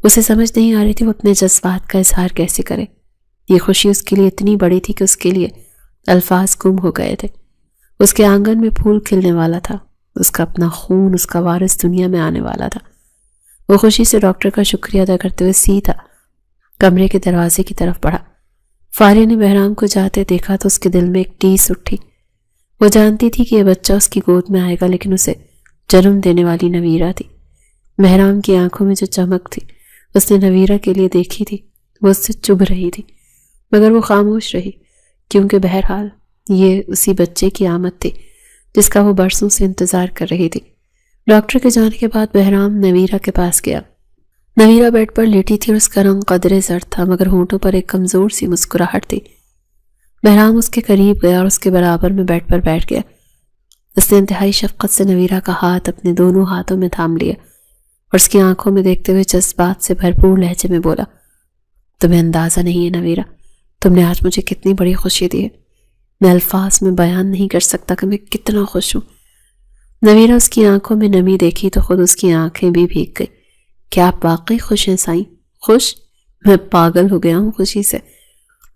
اسے سمجھ نہیں آ رہی تھی وہ اپنے جذبات کا اظہار کیسے کرے۔ یہ خوشی اس کے لیے اتنی بڑی تھی کہ اس کے لیے الفاظ گم ہو گئے تھے۔ اس کے آنگن میں پھول کھلنے والا تھا، اس کا اپنا خون، اس کا وارث دنیا میں آنے والا تھا۔ وہ خوشی سے ڈاکٹر کا شکریہ ادا کرتے ہوئے سیدھا کمرے کے دروازے کی طرف بڑھا۔ فاریہ نے بہرام کو جاتے دیکھا تو اس کے دل میں ایک ٹیس اٹھی۔ وہ جانتی تھی کہ یہ بچہ اس کی گود میں آئے گا، لیکن اسے جنم دینے والی نویرا تھی۔ بہرام کی آنکھوں میں جو چمک تھی اس نے نویرا کے لیے دیکھی تھی، وہ اس سے چبھ رہی تھی، مگر وہ خاموش رہی، کیونکہ بہرحال یہ اسی بچے کی آمد تھی جس کا وہ برسوں سے انتظار کر رہی تھی۔ ڈاکٹر کے جانے کے بعد بہرام نویرا کے پاس گیا۔ نویرا بیڈ پر لیٹی تھی اور اس کا رنگ قدرے زرد تھا، مگر ہونٹوں پر ایک کمزور سی مسکراہٹ تھی۔ بہرام اس کے قریب گیا اور اس کے برابر میں بیڈ پر بیٹھ گیا۔ اس نے انتہائی شفقت سے نویرہ کا ہاتھ اپنے دونوں ہاتھوں میں تھام لیا اور اس کی آنکھوں میں دیکھتے ہوئے جذبات سے بھرپور لہجے میں بولا، تمہیں اندازہ نہیں ہے نویرہ، تم نے آج مجھے کتنی بڑی خوشی دی ہے، میں الفاظ میں بیان نہیں کر سکتا کہ میں کتنا خوش ہوں۔ نویرہ اس کی آنکھوں میں نمی دیکھی تو خود اس کی آنکھیں بھی بھیگ گئی۔ کیا آپ واقعی خوش ہیں سائیں؟ خوش؟ میں پاگل ہو گیا ہوں خوشی سے۔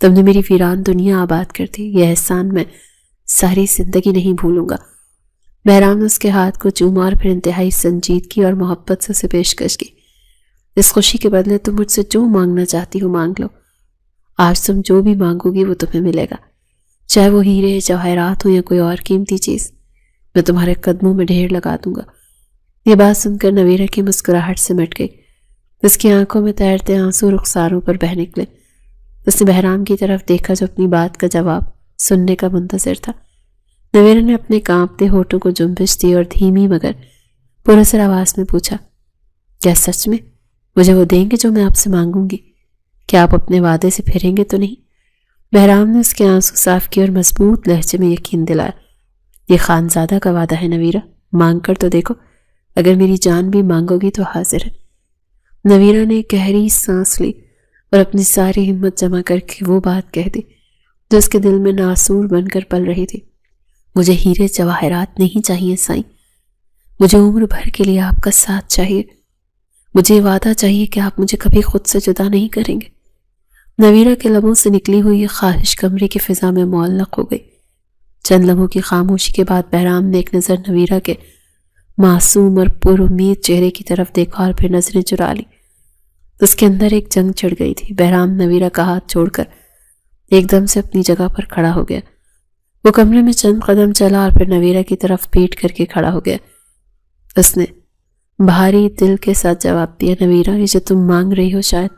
تم نے میری ویران دنیا آباد کر دی، یہ احسان میں ساری زندگی نہیں بھولوں گا۔ بہرام نے اس کے ہاتھ کو چوما اور پھر انتہائی سنجیدگی اور محبت سے اسے پیشکش کی۔ اس خوشی کے بدلے تم مجھ سے جو مانگنا چاہتی ہو مانگ لو، آج تم جو بھی مانگو گی وہ تمہیں ملے گا، چاہے وہ ہیرے جواہرات ہوں یا کوئی اور قیمتی چیز، میں تمہارے قدموں میں ڈھیر لگا دوں گا۔ یہ بات سن کر نویرہ کی مسکراہٹ سے مٹ گئی، اس کی آنکھوں میں تیرتے آنسو رخساروں پر بہہ نکلے۔ اس نے بہرام کی طرف دیکھا جو اپنی بات کا جواب سننے کا منتظر تھا۔ نویرہ نے اپنے کانپتے ہونٹوں کو جنبش دی اور دھیمی مگر پراثر آواز میں پوچھا، کیا سچ میں مجھے وہ دیں گے جو میں آپ سے مانگوں گی؟ کیا آپ اپنے وعدے سے پھریں گے تو نہیں؟ بہرام نے اس کے آنسو صاف کیے اور مضبوط لہجے میں یقین دلایا، یہ خانزادہ کا وعدہ ہے نویرہ، مانگ کر تو دیکھو، اگر میری جان بھی مانگو گی تو حاضر ہے۔ نویرہ نے گہری سانس لی اور اپنی ساری ہمت جمع کر کے وہ بات کہہ دی جو اس کے دل میں ناسور بن کر پل رہی تھی، مجھے ہیرے جواہرات نہیں چاہیے سائیں، مجھے عمر بھر کے لیے آپ کا ساتھ چاہیے، مجھے وعدہ چاہیے کہ آپ مجھے کبھی خود سے جدا نہیں کریں گے۔ نویرہ کے لبوں سے نکلی ہوئی یہ خواہش کمرے کی فضا میں معلق ہو گئی۔ چند لمحوں کی خاموشی کے بعد بہرام نے ایک نظر نویرہ کے معصوم اور پر امید چہرے کی طرف دیکھا اور پھر نظریں چرا لی۔ اس کے اندر ایک جنگ چڑھ گئی تھی۔ بہرام نویرہ کا ہاتھ چھوڑ کر ایک دم سے اپنی جگہ پر کھڑا ہو گیا۔ وہ کمرے میں چند قدم چلا اور پھر نویرہ کی طرف پیٹ کر کے کھڑا ہو گیا۔ اس نے بھاری دل کے ساتھ جواب دیا، نویرہ یہ جو تم مانگ رہی ہو شاید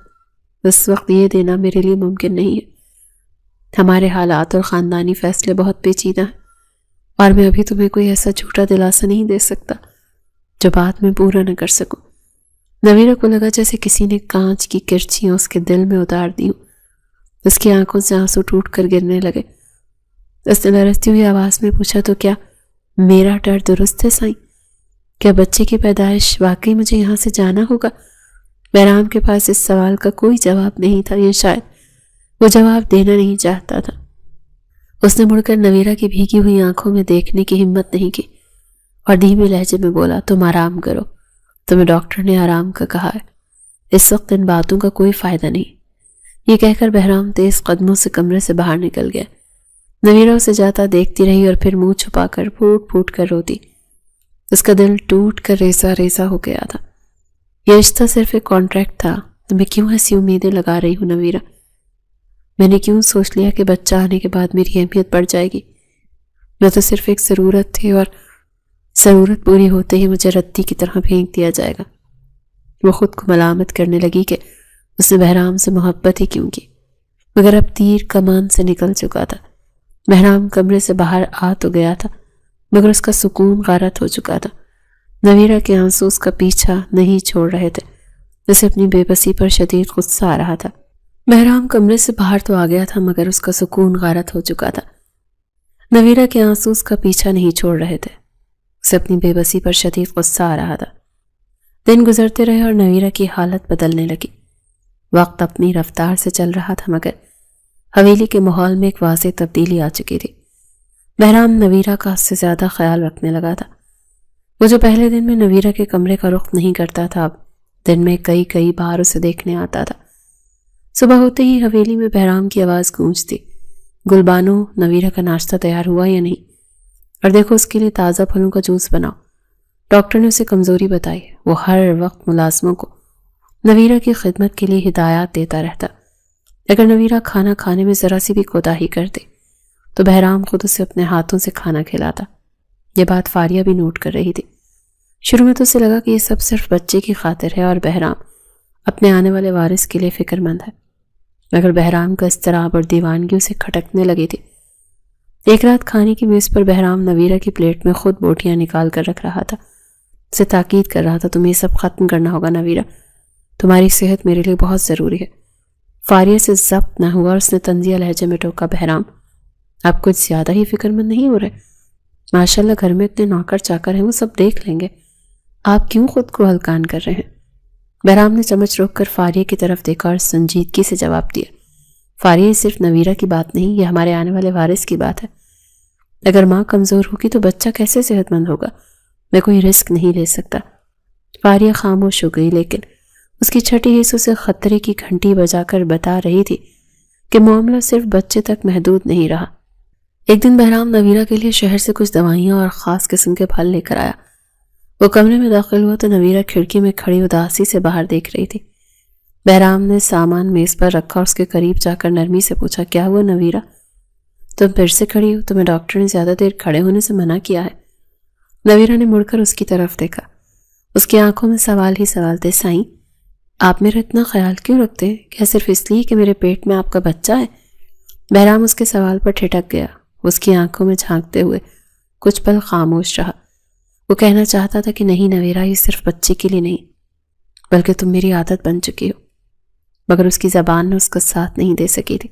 اس وقت یہ دینا میرے لیے ممکن نہیں ہے۔ ہمارے حالات اور خاندانی فیصلے بہت پیچیدہ ہیں اور میں ابھی تمہیں کوئی ایسا جھوٹا دلاسا نہیں دے سکتا جو بات میں پورا نہ کر سکوں۔ نویرہ کو لگا جیسے کسی نے کانچ کی کرچیاں اس کے دل میں اتار دی ہوں۔ اس کی آنکھوں سے آنسو ٹوٹ کر گرنے لگے۔ اس نے لرزتی ہوئی آواز میں پوچھا، تو کیا میرا ڈر درست ہے سائیں؟ کیا بچے کی پیدائش واقعی مجھے یہاں سے جانا ہوگا؟ بہرام کے پاس اس سوال کا کوئی جواب نہیں تھا، یا شاید وہ جواب دینا نہیں چاہتا تھا۔ اس نے مڑ کر نویرہ کی بھیگی ہوئی آنکھوں میں دیکھنے کی ہمت نہیں کی اور دھیمے لہجے میں بولا، تم آرام کرو، تمہیں ڈاکٹر نے آرام کا کہا ہے، اس وقت ان باتوں کا کوئی فائدہ نہیں۔ یہ کہہ کر بہرام تیز قدموں سے کمرے سے باہر نکل گیا۔ نویرہ اسے جاتا دیکھتی رہی اور پھر منہ چھپا کر پھوٹ پھوٹ کر روتی۔ اس کا دل ٹوٹ کر ریزہ ریزہ ہو گیا تھا۔ یہ رشتہ صرف ایک کانٹریکٹ تھا، تو میں کیوں ایسی امیدیں لگا رہی ہوں نویرہ؟ میں نے کیوں سوچ لیا کہ بچہ آنے کے بعد میری اہمیت بڑھ جائے گی؟ میں تو صرف ایک ضرورت تھی اور ضرورت پوری ہوتے ہی مجھے ردی کی طرح پھینک دیا جائے گا۔ وہ خود کو ملامت کرنے لگی کہ اس نے بہرام سے محبت ہی کیوں کی، مگر اب تیر کمان سے نکل چکا تھا۔ بہرام کمرے سے باہر آ تو گیا تھا مگر اس کا سکون غارت ہو چکا تھا۔ نویرہ کے آنسو اس کا پیچھا نہیں چھوڑ رہے تھے، اسے اپنی بے بسی پر شدید غصہ آ رہا تھا۔ بہرام کمرے سے باہر تو آ گیا تھا مگر اس کا سکون غارت ہو چکا تھا۔ نویرہ کے آنسو اس کا پیچھا نہیں چھوڑ رہے تھے، اسے اپنی بے بسی پر شدید غصہ آ رہا تھا۔ دن گزرتے رہے اور نویرہ کی حالت بدلنے لگی۔ وقت اپنی رفتار سے چل رہا تھا مگر حویلی کے ماحول میں ایک واضح تبدیلی آ چکی تھی۔ بہرام نویرہ کا اس سے زیادہ خیال رکھنے لگا تھا۔ وہ جو پہلے دن میں نویرہ کے کمرے کا رخ نہیں کرتا تھا، اب دن میں کئی بار اسے دیکھنے آتا تھا۔ صبح ہوتے ہی حویلی میں بہرام کی آواز گونجتی، گلبانو نویرہ کا ناشتہ تیار ہوا یا نہیں؟ اور دیکھو اس کے لیے تازہ پھلوں کا جوس بناؤ۔ ڈاکٹر نے اسے کمزوری بتائی، وہ ہر وقت ملازموں کو نویرہ کی خدمت کے لیے ہدایات دیتا رہتا۔ اگر نویرہ کھانا کھانے میں ذرا سی بھی کوتاہی کرتے تو بہرام خود اسے اپنے ہاتھوں سے کھانا کھلاتا۔ یہ بات فاریہ بھی نوٹ کر رہی تھی۔ شروع میں تو اسے لگا کہ یہ سب صرف بچے کی خاطر ہے اور بہرام اپنے آنے والے وارث کے لیے فکر مند ہے، مگر بہرام کا اضطراب اور دیوانگی اسے کھٹکنے لگی تھی۔ ایک رات کھانے کی میز پر بہرام نویرہ کی پلیٹ میں خود بوٹیاں نکال کر رکھ رہا تھا، اسے تاکید کر رہا تھا، تمہیں یہ سب ختم کرنا ہوگا نویرہ، تمہاری صحت میرے لیے بہت ضروری ہے۔ فاریہ سے ضبط نہ ہوا اور اس نے طنزیہ لہجے میں ٹوکا، بہرام آپ کچھ زیادہ ہی فکر مند نہیں ہو رہے؟ ماشاءاللہ گھر میں اتنے نوکر چاکر ہیں، وہ سب دیکھ لیں گے، آپ کیوں خود کو ہلکان کر رہے ہیں؟ بہرام نے چمچ روک کر فاریہ کی طرف دیکھا اور سنجیدگی سے جواب دیا، فاریہ، یہ صرف نویرہ کی بات نہیں، یہ ہمارے آنے والے وارث کی بات ہے۔ اگر ماں کمزور ہوگی تو بچہ کیسے صحت مند ہوگا؟ میں کوئی رسک نہیں لے سکتا۔ فاریہ خاموش ہو گئی، لیکن اس کی چھٹی حصوں سے خطرے کی گھنٹی بجا کر بتا رہی تھی کہ معاملہ صرف بچے تک محدود نہیں رہا۔ ایک دن بہرام نویرہ کے لیے شہر سے کچھ دوائیاں اور خاص قسم کے پھل لے کر آیا۔ وہ کمرے میں داخل ہوا تو نویرہ کھڑکی میں کھڑی اداسی سے باہر دیکھ رہی تھی۔ بہرام نے سامان میز پر رکھا اور اس کے قریب جا کر نرمی سے پوچھا، کیا ہوا نویرہ؟ تم پھر سے کھڑی ہو؟ تمہیں ڈاکٹر نے زیادہ دیر کھڑے ہونے سے منع کیا ہے۔ نویرہ نے مڑ کر اس کی طرف دیکھا، اس کی آنکھوں میں سوال ہی سوال تھے۔ سائیں، آپ میرا اتنا خیال کیوں رکھتے ہیں؟ کیا صرف اس لیے کہ میرے پیٹ میں آپ کا بچہ ہے؟ بہرام اس کے سوال پر ٹھٹک گیا، اس کی آنکھوں میں جھانکتے ہوئے کچھ پل خاموش رہا۔ وہ کہنا چاہتا تھا کہ نہیں نویرہ، یہ صرف بچے کے لیے نہیں بلکہ تم میری عادت بن چکی ہو، مگر اس کی زبان نے اس کا ساتھ نہیں دے سکی تھی۔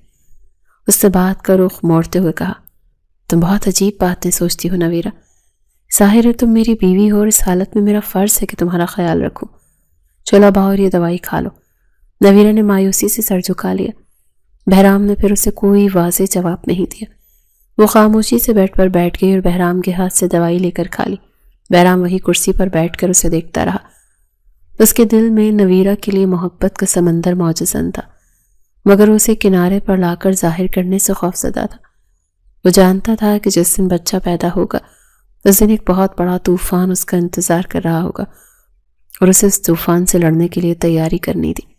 اس سے بات کا رخ موڑتے ہوئے کہا، تم بہت عجیب باتیں سوچتی ہو نویرہ۔ ظاہر ہے تم میری بیوی ہو اور اس حالت میں میرا فرض ہے کہ تمہارا خیال رکھوں۔ چلو باؤ اور یہ دوائی کھا لو۔ نویرہ نے مایوسی سے سر جھکا لیا۔ بہرام نے پھر اسے کوئی واضح جواب نہیں دیا۔ وہ خاموشی سے بیڈ پر بیٹھ گئی اور بہرام کے ہاتھ سے دوائی لے کر کھا لی۔ بہرام وہی کرسی پر بیٹھ کر اسے دیکھتا رہا۔ اس کے دل میں نویرہ کے لیے محبت کا سمندر موجزن تھا، مگر اسے کنارے پر لا کر ظاہر کرنے سے خوف زدہ تھا۔ وہ جانتا تھا کہ جس دن بچہ پیدا ہوگا اس دن ایک بہت بڑا طوفان اس کا انتظار کر رہا ہوگا اور اسے اس طوفان سے لڑنے کے لیے تیاری کرنی تھی۔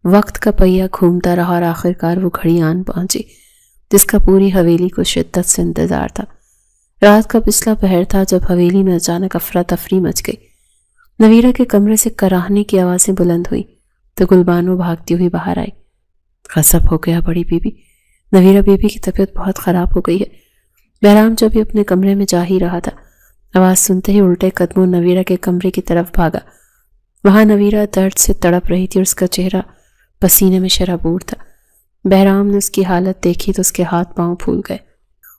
وقت کا پہیہ گھومتا رہا اور آخرکار وہ گھڑی آن پہنچی جس کا پوری حویلی کو شدت سے انتظار تھا۔ رات کا پچھلا پہر تھا جب حویلی میں اچانک افراتفری مچ گئی۔ نویرہ کے کمرے سے کراہنے کی آوازیں بلند ہوئیں تو گلبانو بھاگتی ہوئی باہر آئی۔ غضب ہو گیا بڑی بی بی، نویرہ بی بی کی طبیعت بہت خراب ہو گئی ہے۔ بہرام جب بھی اپنے کمرے میں جا ہی رہا تھا، آواز سنتے ہی الٹے قدموں نویرہ کے کمرے کی طرف بھاگا۔ وہاں نویرہ درد سے تڑپ رہی تھی اور اس کا چہرہ پسینے میں شرابور تھا۔ بہرام نے اس کی حالت دیکھی تو اس کے ہاتھ پاؤں پھول گئے۔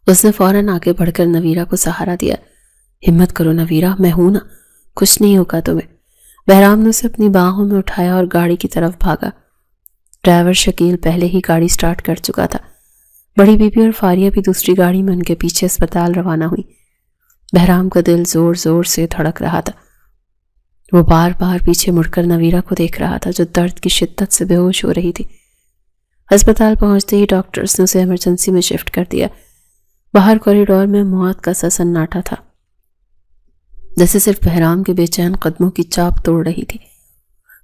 اس نے فوراً آگے بڑھ کر نویرہ کو سہارا دیا۔ ہمت کرو نویرہ، میں ہوں نا، کچھ نہیں ہوگا تمہیں۔ بہرام نے اسے اپنی باہوں میں اٹھایا اور گاڑی کی طرف بھاگا۔ ڈرائیور شکیل پہلے ہی گاڑی سٹارٹ کر چکا تھا۔ بڑی بی بی اور فاریہ بھی دوسری گاڑی میں ان کے پیچھے اسپتال روانہ ہوئی۔ بہرام کا دل زور زور سے دھڑک رہا تھا۔ وہ بار بار پیچھے مڑ کر نویرہ کو دیکھ رہا تھا جو درد کی شدت سے بے ہوش ہو رہی تھی۔ ہسپتال پہنچتے ہی ڈاکٹرز نے اسے ایمرجنسی میں شفٹ کر دیا۔ باہر کوریڈور میں موت کا سا سناٹا تھا، جیسے صرف بہرام کے بے چین قدموں کی چاپ توڑ رہی تھی۔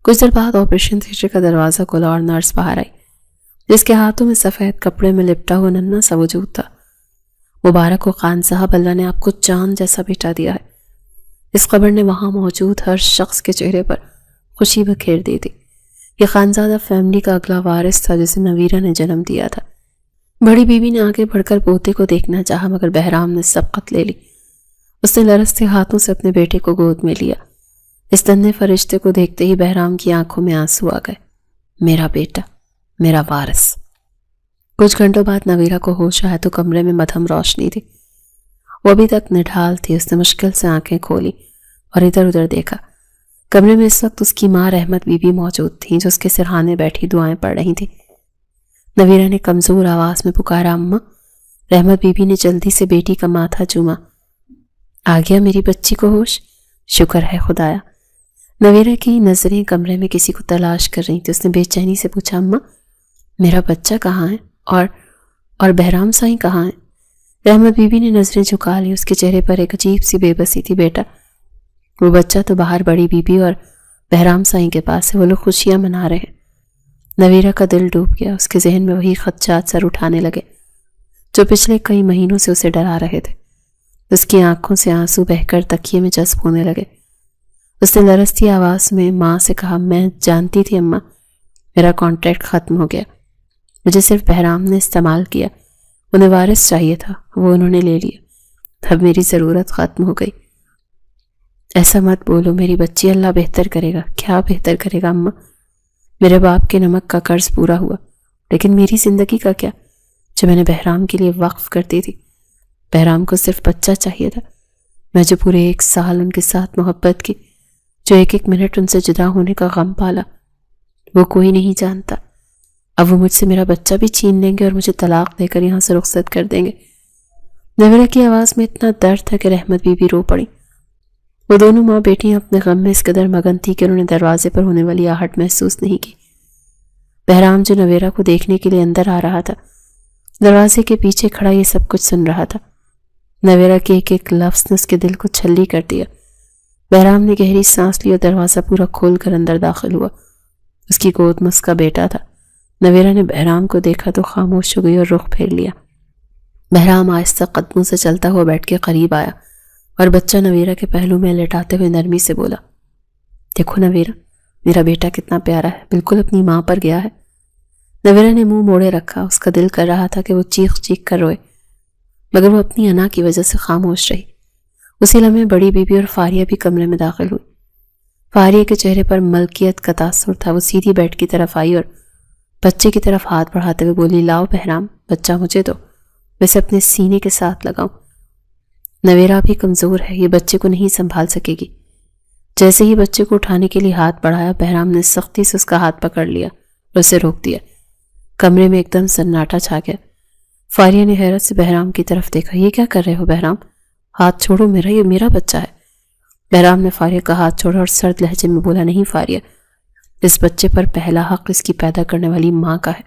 کچھ دیر بعد آپریشن تھیٹر کا دروازہ کھلا اور نرس باہر آئی جس کے ہاتھوں میں سفید کپڑے میں لپٹا ہوا ننھا سا وجود تھا۔ مبارک ہو خان صاحب، اللہ نے آپ کو چاند جیسا بیٹا دیا ہے۔ اس خبر نے وہاں موجود ہر شخص کے چہرے پر خوشی بکھیر دی تھی۔ یہ خانزادہ فیملی کا اگلا وارث تھا جسے نویرہ نے جنم دیا تھا۔ بڑی بیوی نے آگے بڑھ کر پوتے کو دیکھنا چاہا مگر بہرام نے سبقت لے لی۔ اس نے لرزتے ہاتھوں سے اپنے بیٹے کو گود میں لیا۔ اس ننھے فرشتے کو دیکھتے ہی بہرام کی آنکھوں میں آنسو آ گئے۔ میرا بیٹا، میرا وارث۔ کچھ گھنٹوں بعد نویرہ کو ہوش آیا تو کمرے میں مدھم روشنی تھی۔ وہ ابھی تک نڈھال تھی۔ اس نے مشکل سے آنکھیں کھولی اور ادھر ادھر دیکھا۔ کمرے میں اس وقت اس کی ماں رحمت بی بی موجود تھیں جو اس کے سرہانے بیٹھی دعائیں پڑھ رہی تھیں۔ نویرہ نے کمزور آواز میں پکارا، اماں۔ رحمت بی بی نے جلدی سے بیٹی کا ماتھا چوما۔ آ گیا میری بچی کو ہوش؟ شکر ہے خدایا۔ نویرہ کی نظریں کمرے میں کسی کو تلاش کر رہی تھی۔ اس نے بے چینی سے پوچھا، اماں میرا بچہ کہاں ہے اور بہرام سائیں کہاں ہیں؟ رحمت بی بی نے نظریں جھکا لی۔ اس کے چہرے پر ایک عجیب سی بے بسی تھی۔ بیٹا، وہ بچہ تو باہر بڑی بی بی اور بہرام سائیں کے پاس ہے، وہ لوگ خوشیاں منا رہے ہیں۔ نویرہ کا دل ڈوب گیا۔ اس کے ذہن میں وہی خدشات سر اٹھانے لگے جو پچھلے کئی مہینوں سے اسے ڈرا رہے تھے۔ اس کی آنکھوں سے آنسو بہہ کر تکیے میں جذب ہونے لگے۔ اس نے لرزتی آواز میں ماں سے کہا، میں جانتی تھی اماں، میرا کانٹریکٹ ختم ہو گیا، مجھے صرف بہرام نے استعمال کیا، انہیں وارث چاہیے تھا، وہ انہوں نے لے لیا، اب میری ضرورت ختم ہو گئی۔ ایسا مت بولو میری بچی، اللہ بہتر کرے گا۔ کیا بہتر کرے گا اماں؟ میرے باپ کے نمک کا قرض پورا ہوا، لیکن میری زندگی کا کیا جو میں نے بہرام کے لیے وقف کر دی تھی؟ بہرام کو صرف بچہ چاہیے تھا، میں جو پورے 1 سال ان کے ساتھ محبت کی، جو ایک ایک منٹ ان سے جدا ہونے کا غم پالا، وہ کوئی نہیں جانتا۔ اب وہ مجھ سے میرا بچہ بھی چھین لیں گے اور مجھے طلاق دے کر یہاں سے رخصت کر دیں گے۔ نویرہ کی آواز میں اتنا درد تھا کہ رحمت بی بی رو پڑی۔ وہ دونوں ماں بیٹیاں اپنے غم میں اس قدر مگن تھی کہ انہوں نے دروازے پر ہونے والی آہٹ محسوس نہیں کی۔ بہرام جو نویرہ کو دیکھنے کے لیے اندر آ رہا تھا، دروازے کے پیچھے کھڑا یہ سب کچھ سن رہا تھا۔ نویرہ کے ایک ایک لفظ نے اس کے دل کو چھلی کر دیا۔ بہرام نے گہری سانس لی اور دروازہ پورا کھول کر اندر داخل ہوا۔ اس کی گود میں اس کا بیٹا تھا۔ نویرہ نے بہرام کو دیکھا تو خاموش ہو گئی اور رخ پھیر لیا۔ بہرام آہستہ قدموں سے چلتا ہوا بیٹھ کے قریب آیا اور بچہ نویرہ کے پہلو میں لٹاتے ہوئے نرمی سے بولا، دیکھو نویرہ، میرا بیٹا کتنا پیارا ہے، بالکل اپنی ماں پر گیا ہے۔ نویرہ نے منہ موڑے رکھا۔ اس کا دل کر رہا تھا کہ وہ چیخ چیخ کر روئے، مگر وہ اپنی انا کی وجہ سے خاموش رہی۔ اسی لمحے بڑی بی بی اور فاریہ بھی کمرے میں داخل ہوئی۔ فاریہ کے چہرے پر ملکیت کا تاثر تھا۔ وہ سیدھی بیڈ کی طرف آئی اور بچے کی طرف ہاتھ بڑھاتے ہوئے بولی، لاؤ بہرام، بچہ مجھے دو، میں اسے اپنے سینے کے ساتھ لگاؤں۔ نویرہ بھی کمزور ہے، یہ بچے کو نہیں سنبھال سکے گی۔ جیسے ہی بچے کو اٹھانے کے لیے ہاتھ بڑھایا، بہرام نے سختی سے اس کا ہاتھ پکڑ لیا اور اسے روک دیا۔ کمرے میں ایک دم سناٹا چھا گیا۔ فاریہ نے حیرت سے بہرام کی طرف دیکھا، یہ کیا کر رہے ہو بہرام؟ ہاتھ چھوڑو میرا، یہ میرا بچہ ہے۔ بہرام نے فاریہ کا ہاتھ چھوڑا اور سرد لہجے میں بولا، نہیں فاریہ، اس بچے پر پہلا حق اس کی پیدا کرنے والی ماں کا ہے،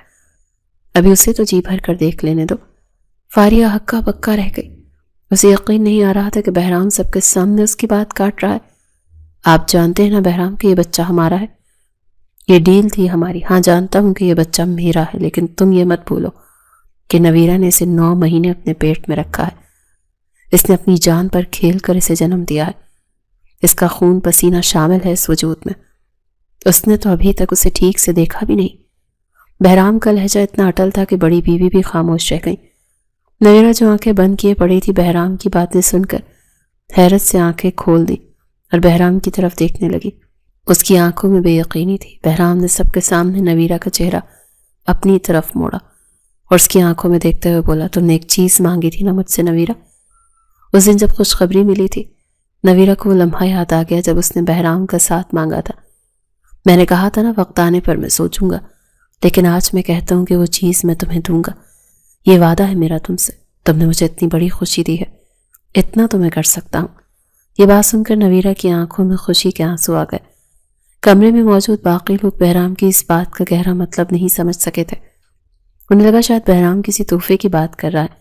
ابھی اسے تو جی بھر کر دیکھ لینے دو۔ فاریہ ہکا بکا رہ گئی۔ اسے یقین نہیں آ رہا تھا کہ بہرام سب کے سامنے اس کی بات کاٹ رہا ہے۔ آپ جانتے ہیں نا بہرام کہ یہ بچہ ہمارا ہے، یہ ڈیل تھی ہماری۔ ہاں جانتا ہوں کہ یہ بچہ میرا ہے، لیکن تم یہ مت بھولو کہ نویرہ نے اسے 9 مہینے اپنے پیٹ میں رکھا ہے۔ اس نے اپنی جان پر کھیل کر اسے جنم دیا ہے۔ اس کا خون پسینہ شامل ہے اس وجود میں۔ اس نے تو ابھی تک اسے ٹھیک سے دیکھا بھی نہیں۔ بہرام کا لہجہ اتنا اٹل تھا کہ بڑی بیوی بھی خاموش رہ گئی۔ نویرہ جو آنکھیں بند کیے پڑی تھی، بہرام کی باتیں سن کر حیرت سے آنکھیں کھول دی اور بہرام کی طرف دیکھنے لگی۔ اس کی آنکھوں میں بے یقینی تھی۔ بہرام نے سب کے سامنے نویرہ کا چہرہ اپنی طرف موڑا اور اس کی آنکھوں میں دیکھتے ہوئے بولا، تم نے ایک چیز مانگی تھی نا مجھ سے نویرہ؟ اس دن جب خوشخبری ملی تھی، نویرہ کو وہ لمحہ یاد آ گیا جب اس نے بہرام کا ساتھ مانگا تھا۔ میں نے کہا تھا نا وقت آنے پر میں سوچوں گا، لیکن آج میں کہتا ہوں کہ وہ چیز میں تمہیں دوں گا۔ یہ وعدہ ہے میرا تم سے، تم نے مجھے اتنی بڑی خوشی دی ہے، اتنا تو میں کر سکتا ہوں۔ یہ بات سن کر نویرہ کی آنکھوں میں خوشی کے آنسو آ گئے۔ کمرے میں موجود باقی لوگ بہرام کی اس بات کا گہرا مطلب نہیں سمجھ سکے تھے۔ انہیں لگا شاید بہرام کسی تحفے کی بات کر رہا ہے،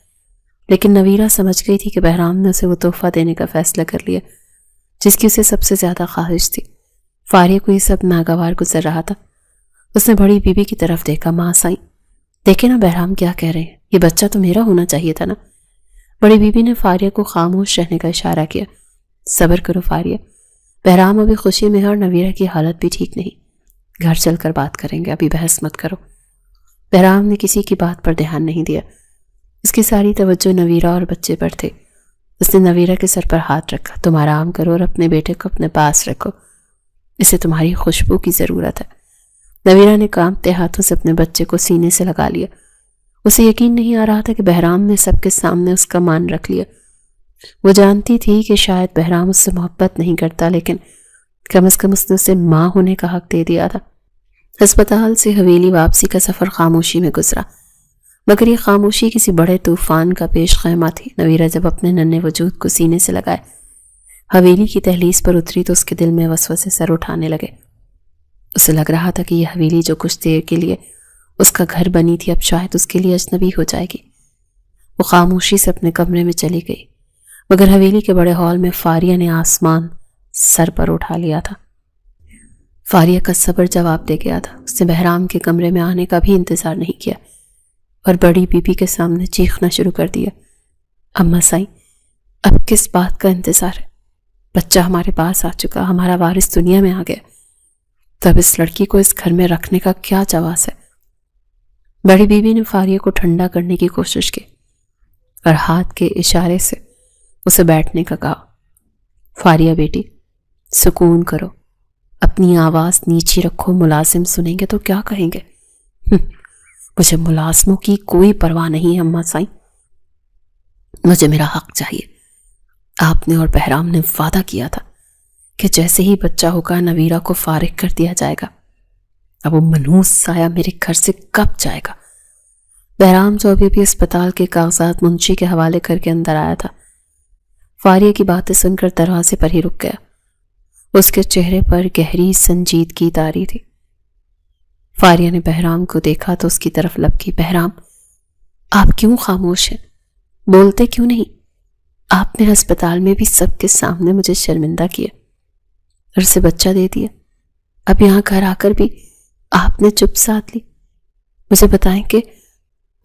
لیکن نویرہ سمجھ گئی تھی کہ بہرام نے اسے وہ تحفہ دینے کا فیصلہ کر لیا جس کی اسے سب سے زیادہ خواہش تھی۔ فاریہ کو یہ سب ناگوار گزر رہا تھا۔ اس نے بڑی بیوی کی طرف دیکھا، ماں سائیں دیکھے نا بہرام کیا کہہ رہے ہیں، یہ بچہ تو میرا ہونا چاہیے تھا نا۔ بڑی بیوی نے فاریہ کو خاموش رہنے کا اشارہ کیا۔ صبر کرو فاریہ، بہرام ابھی خوشی میں ہے اور نویرہ کی حالت بھی ٹھیک نہیں، گھر چل کر بات کریں گے، ابھی بحث مت کرو۔ بہرام نے کسی کی بات پر دھیان نہیں دیا۔ اس کی ساری توجہ نویرہ اور بچے پر تھے۔ اس نے نویرہ کے سر پر ہاتھ رکھا، تم آرام کرو اور اپنے بیٹے کو اپنے پاس رکھو، اسے تمہاری خوشبو کی ضرورت ہے۔ نویرہ نے کانپتے ہاتھوں سے اپنے بچے کو سینے سے لگا لیا۔ اسے یقین نہیں آ رہا تھا کہ بہرام نے سب کے سامنے اس کا مان رکھ لیا۔ وہ جانتی تھی کہ شاید بہرام اس سے محبت نہیں کرتا، لیکن کم از کم اس نے اسے ماں ہونے کا حق دے دیا تھا۔ ہسپتال سے حویلی واپسی کا سفر خاموشی میں گزرا، مگر یہ خاموشی کسی بڑے طوفان کا پیش خیمہ تھی۔ نویرہ جب اپنے ننھے وجود کو سینے سے لگائے حویلی کی دہلیز پر اتری تو اس کے دل میں وسوسے سر اٹھانے لگے۔ اسے لگ رہا تھا کہ یہ حویلی جو کچھ دیر کے لیے اس کا گھر بنی تھی اب شاید اس کے لیے اجنبی ہو جائے گی۔ وہ خاموشی سے اپنے کمرے میں چلی گئی، مگر حویلی کے بڑے ہال میں فاریہ نے آسمان سر پر اٹھا لیا تھا۔ فاریہ کا صبر جواب دے گیا تھا۔ اس نے بہرام کے کمرے میں آنے کا بھی انتظار نہیں کیا اور بڑی بی بی کے سامنے چیخنا شروع کر دیا، اماں سائیں اب کس بات کا انتظار ہے؟ بچہ ہمارے پاس آ چکا، ہمارا وارث دنیا میں آ گیا، تو اب اس لڑکی کو اس گھر میں رکھنے کا کیا جواز ہے؟ بڑی بیوی نے فاریہ کو ٹھنڈا کرنے کی کوشش کی اور ہاتھ کے اشارے سے اسے بیٹھنے کا کہا۔ فاریہ بیٹی سکون کرو، اپنی آواز نیچی رکھو، ملازم سنیں گے تو کیا کہیں گے؟ مجھے ملازموں کی کوئی پرواہ نہیں ہے اماں سائیں، مجھے میرا حق چاہیے۔ آپ نے اور بہرام نے وعدہ کیا تھا کہ جیسے ہی بچہ ہوگا نویرہ کو فارغ کر دیا جائے گا۔ اب وہ منحوس سایہ میرے گھر سے کب جائے گا؟ بہرام جو ابھی بھی اسپتال کے کاغذات منشی کے حوالے کر کے اندر آیا تھا، فاریہ کی باتیں سن کر دروازے پر ہی رک گیا۔ اس کے چہرے پر گہری سنجیدگی طاری تھی۔ فاریہ نے بہرام کو دیکھا تو اس کی طرف لب کی۔ بہرام، آپ کیوں خاموش ہیں؟ بولتے کیوں نہیں؟ آپ نے ہسپتال میں بھی سب کے سامنے مجھے شرمندہ کیا اور اسے بچہ دے دیا۔ اب یہاں گھر آ کر بھی آپ نے چپ ساتھ لی۔ مجھے بتائیں کہ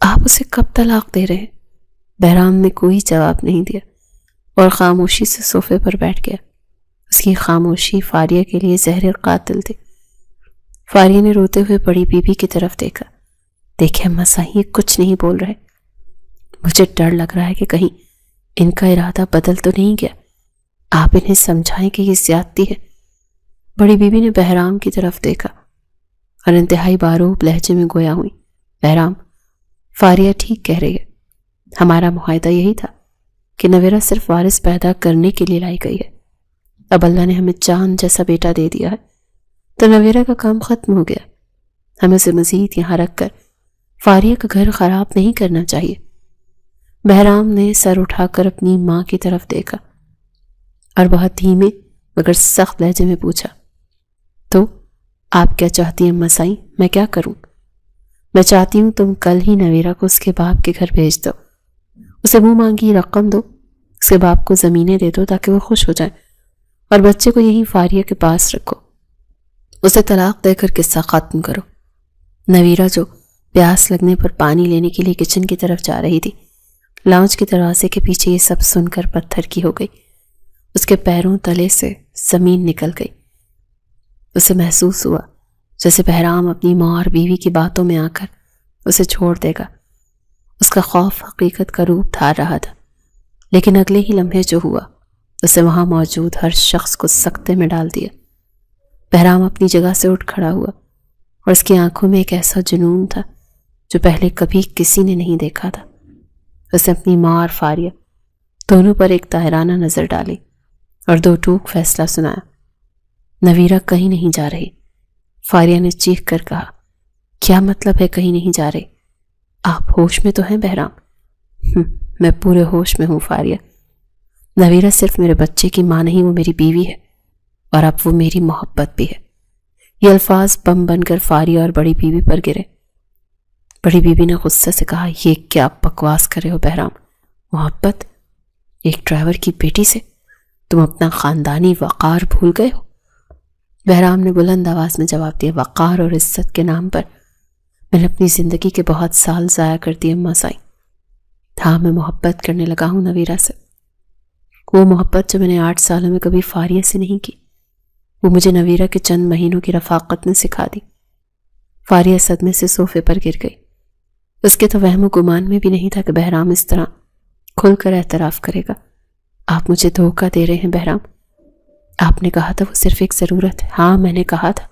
آپ اسے کب طلاق دے رہے ہیں؟ بہرام نے کوئی جواب نہیں دیا اور خاموشی سے صوفے پر بیٹھ گیا۔ اس کی خاموشی فاریہ کے لیے زہر قاتل تھی۔ فاریہ نے روتے ہوئے بڑی بیوی کی طرف دیکھا۔ دیکھیں اما صاحب، یہ کچھ نہیں بول رہے۔ مجھے ڈر لگ رہا ہے کہ کہیں ان کا ارادہ بدل تو نہیں گیا۔ آپ انہیں سمجھائیں کہ یہ زیادتی ہے۔ بڑی بیوی نے بہرام کی طرف دیکھا اور انتہائی باروب لہجے میں گویا ہوئی۔ بہرام، فاریہ ٹھیک کہہ رہی ہے۔ ہمارا معاہدہ یہی تھا کہ نویرہ صرف وارث پیدا کرنے کے لیے لائی گئی ہے۔ اب اللہ نے ہمیں چاند جیسا بیٹا دے دیا ہے تو نویرہ کا کام ختم ہو گیا۔ ہمیں اسے مزید یہاں رکھ کر فاریہ کا گھر خراب نہیں کرنا چاہیے۔ بہرام نے سر اٹھا کر اپنی ماں کی طرف دیکھا اور بہت دھیمے مگر سخت لہجے میں پوچھا، تو آپ کیا چاہتی ہیں مسائی؟ میں کیا کروں؟ میں چاہتی ہوں تم کل ہی نویرہ کو اس کے باپ کے گھر بھیج دو، اسے منہ مانگی رقم دو، اس کے باپ کو زمینیں دے دو تاکہ وہ خوش ہو جائیں، اور بچے کو یہی فاریہ کے پاس رکھو۔ اسے طلاق دے کر قصہ ختم کرو۔ نویرہ جو پیاس لگنے پر پانی لینے کے لیے کچن کی طرف جا رہی تھی، لاؤنج کے دروازے کے پیچھے یہ سب سن کر پتھر کی ہو گئی۔ اس کے پیروں تلے سے زمین نکل گئی۔ اسے محسوس ہوا جیسے بہرام اپنی ماں اور بیوی کی باتوں میں آ کر اسے چھوڑ دے گا۔ اس کا خوف حقیقت کا روپ دھار رہا تھا، لیکن اگلے ہی لمحے جو ہوا اسے وہاں موجود ہر شخص کو سکتے میں ڈال دیا۔ بہرام اپنی جگہ سے اٹھ کھڑا ہوا اور اس کی آنکھوں میں ایک ایسا جنون تھا جو پہلے کبھی کسی نے نہیں دیکھا تھا۔ اس نے اپنی ماں اور فاریہ دونوں پر ایک طاہرانہ نظر ڈالی اور دو ٹوک فیصلہ سنایا۔ نویرہ کہیں نہیں جا رہی۔ فاریہ نے چیخ کر کہا، کیا مطلب ہے کہیں نہیں جا رہے؟ آپ ہوش میں تو ہیں بہرام؟ میں پورے ہوش میں ہوں فاریہ۔ نویرہ صرف میرے بچے کی ماں نہیں، وہ میری بیوی ہے، اور اب وہ میری محبت بھی ہے۔ یہ الفاظ بم بن کر فاریہ اور بڑی بیوی پر گرے۔ بڑی بیوی نے غصے سے کہا، یہ کیا بکواس کر رہے ہو بہرام؟ محبت؟ ایک ڈرائیور کی بیٹی سے؟ تم اپنا خاندانی وقار بھول گئے ہو؟ بہرام نے بلند آواز میں جواب دیا، وقار اور عزت کے نام پر میں نے اپنی زندگی کے بہت سال ضائع کر دیے اما سائی۔ ہاں، میں محبت کرنے لگا ہوں نویرہ سے، وہ محبت جو میں نے 8 سالوں میں کبھی فاریہ سے نہیں کی، وہ مجھے نویرہ کے چند مہینوں کی رفاقت نے سکھا دی۔ فاریہ صدمے سے صوفے پر گر گئی۔ اس کے تو وہم و گمان میں بھی نہیں تھا کہ بہرام اس طرح کھل کر اعتراف کرے گا۔ آپ مجھے دھوکہ دے رہے ہیں بہرام۔ آپ نے کہا تھا وہ صرف ایک ضرورت ہے۔ ہاں، میں نے کہا تھا،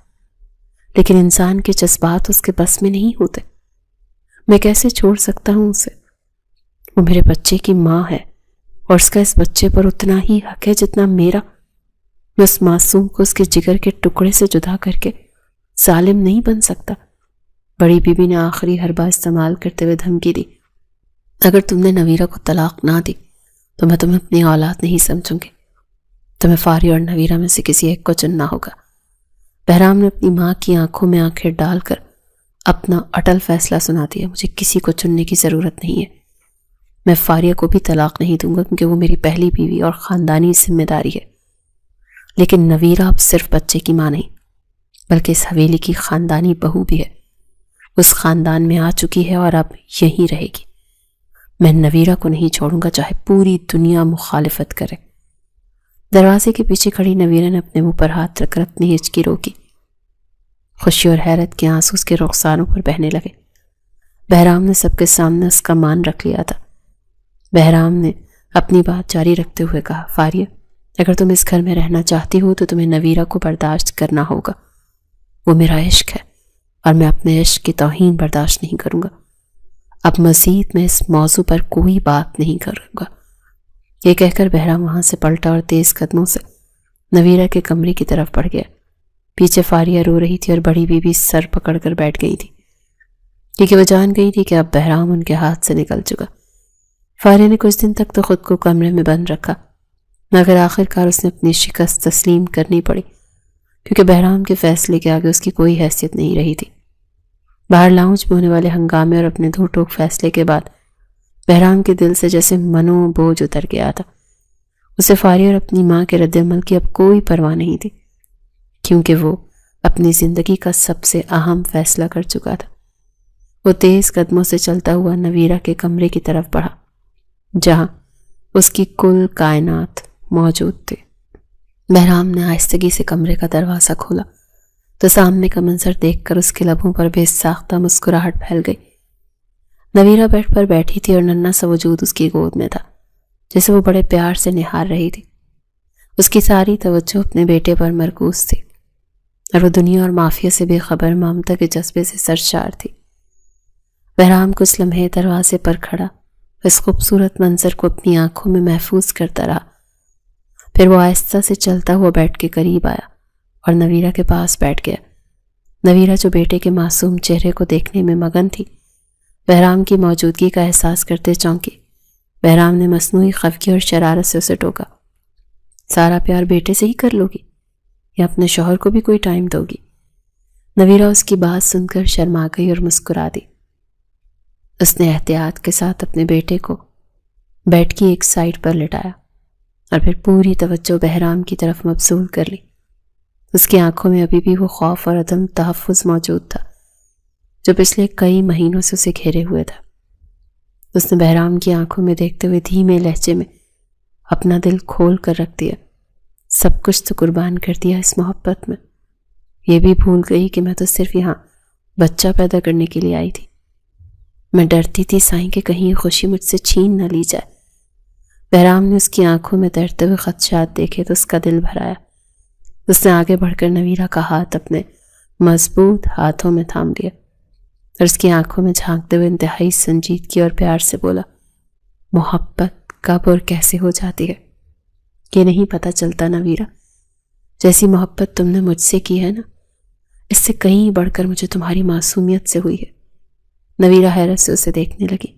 لیکن انسان کے جذبات اس کے بس میں نہیں ہوتے۔ میں کیسے چھوڑ سکتا ہوں اسے؟ وہ میرے بچے کی ماں ہے اور اس کا اس بچے پر اتنا ہی حق ہے جتنا میرا۔ میں اس معصوم کو اس کے جگر کے ٹکڑے سے جدا کر کے ظالم نہیں بن سکتا۔ بڑی بیوی نے آخری حربہ استعمال کرتے ہوئے دھمکی دی، اگر تم نے نویرہ کو طلاق نہ دی تو میں تمہیں اپنی اولاد نہیں سمجھوں گی۔ تمہیں فاریہ اور نویرہ میں سے کسی ایک کو چننا ہوگا۔ بہرام نے اپنی ماں کی آنکھوں میں آنکھیں ڈال کر اپنا اٹل فیصلہ سنا دیا، مجھے کسی کو چننے کی ضرورت نہیں ہے۔ میں فاریہ کو بھی طلاق نہیں دوں گا کیونکہ وہ میری پہلی بیوی اور خاندانی ذمہ داری ہے، لیکن نویرہ اب صرف بچے کی ماں نہیں بلکہ اس حویلی کی خاندانی بہو بھی ہے۔ اس خاندان میں آ چکی ہے اور اب یہیں رہے گی۔ میں نویرہ کو نہیں چھوڑوں گا چاہے پوری دنیا مخالفت کرے۔ دروازے کے پیچھے کھڑی نویرہ نے اپنے منہ پر ہاتھ رکھ کر اپنی ہچکی روکی۔ خوشی اور حیرت کے آنسو اس کے رخساروں پر بہنے لگے۔ بہرام نے سب کے سامنے اس کا مان رکھ لیا تھا۔ بہرام نے اپنی بات جاری رکھتے ہوئے کہا، فاریہ، اگر تم اس گھر میں رہنا چاہتی ہو تو تمہیں نویرہ کو برداشت کرنا ہوگا۔ وہ میرا عشق ہے اور میں اپنے عشق کی توہین برداشت نہیں کروں گا۔ اب مزید میں اس موضوع پر کوئی بات نہیں کروں گا۔ یہ کہہ کر بہرام وہاں سے پلٹا اور تیز قدموں سے نویرہ کے کمرے کی طرف بڑھ گیا۔ پیچھے فاریہ رو رہی تھی اور بڑی بیوی سر پکڑ کر بیٹھ گئی تھی، کیونکہ وہ جان گئی تھی کہ اب بہرام ان کے ہاتھ سے نکل چکا۔ فاریہ نے کچھ دن تک تو خود کو کمرے میں بند رکھا، مگر آخر کار اس نے اپنی شکست تسلیم کرنی پڑی، کیونکہ بہرام کے فیصلے کے آگے اس کی کوئی حیثیت نہیں رہی تھی۔ باہر لاؤنج میں ہونے والے ہنگامے اور اپنے دھو ٹوک فیصلے کے بعد بہرام کے دل سے جیسے منو بوجھ اتر گیا تھا۔ اسے فاریہ اور اپنی ماں کے رد عمل کی اب کوئی پرواہ نہیں تھی، کیونکہ وہ اپنی زندگی کا سب سے اہم فیصلہ کر چکا تھا۔ وہ تیز قدموں سے چلتا ہوا نویرہ کے کمرے کی طرف بڑھا، جہاں اس کی کل کائنات موجود تھی۔ بہرام نے آہستگی سے کمرے کا دروازہ کھولا تو سامنے کا منظر دیکھ کر اس کے لبوں پر بے ساختہ مسکراہٹ پھیل گئی۔ نویرہ بیڈ پر بیٹھی تھی اور ننھا سا وجود اس کی گود میں تھا، جسے وہ بڑے پیار سے نہار رہی تھی۔ اس کی ساری توجہ اپنے بیٹے پر مرکوز تھی اور وہ دنیا اور مافیا سے بے خبر ممتا کے جذبے سے سرشار تھی۔ بہرام کچھ لمحے دروازے پر کھڑا اس خوبصورت منظر کو اپنی آنکھوں میں محفوظ کرتا رہا۔ پھر وہ آہستہ سے چلتا ہوا بیڈ کے قریب آیا اور نویرہ کے پاس بیٹھ گیا۔ نویرہ جو بیٹے کے معصوم چہرے کو دیکھنے میں مگن تھی، بہرام کی موجودگی کا احساس کرتے چونکی۔ بہرام نے مصنوعی خفگی اور شرارت سے اسے ٹوکا، سارا پیار بیٹے سے ہی کر لو گی یا اپنے شوہر کو بھی کوئی ٹائم دو گی؟ نویرہ اس کی بات سن کر شرما گئی اور مسکرا دی۔ اس نے احتیاط کے ساتھ اپنے بیٹے کو بیڈ کی ایک سائڈ پر لٹایا اور پھر پوری توجہ بہرام کی طرف مبذول کر لی۔ اس کی آنکھوں میں ابھی بھی وہ خوف اور عدم تحفظ موجود تھا جو پچھلے کئی مہینوں سے اسے گھیرے ہوئے تھا۔ اس نے بہرام کی آنکھوں میں دیکھتے ہوئے دھیمے لہجے میں اپنا دل کھول کر رکھ دیا۔ سب کچھ تو قربان کر دیا اس محبت میں، یہ بھی بھول گئی کہ میں تو صرف یہاں بچہ پیدا کرنے کے لیے آئی تھی۔ میں ڈرتی تھی سائیں کہ کہیں یہ خوشی مجھ سے چھین نہ لی جائے۔ بہرام نے اس کی آنکھوں میں تیرتے ہوئے خدشات دیکھے تو اس کا دل بھر آیا۔ اس نے آگے بڑھ کر نویرہ کا ہاتھ اپنے مضبوط ہاتھوں میں تھام لیا اور اس کی آنکھوں میں جھانکتے ہوئے انتہائی سنجیدگی اور پیار سے بولا، محبت کب اور کیسے ہو جاتی ہے یہ نہیں پتہ چلتا نویرہ۔ جیسی محبت تم نے مجھ سے کی ہے نا، اس سے کہیں بڑھ کر مجھے تمہاری معصومیت سے ہوئی ہے۔ نویرہ حیرت سے اسے دیکھنے لگی،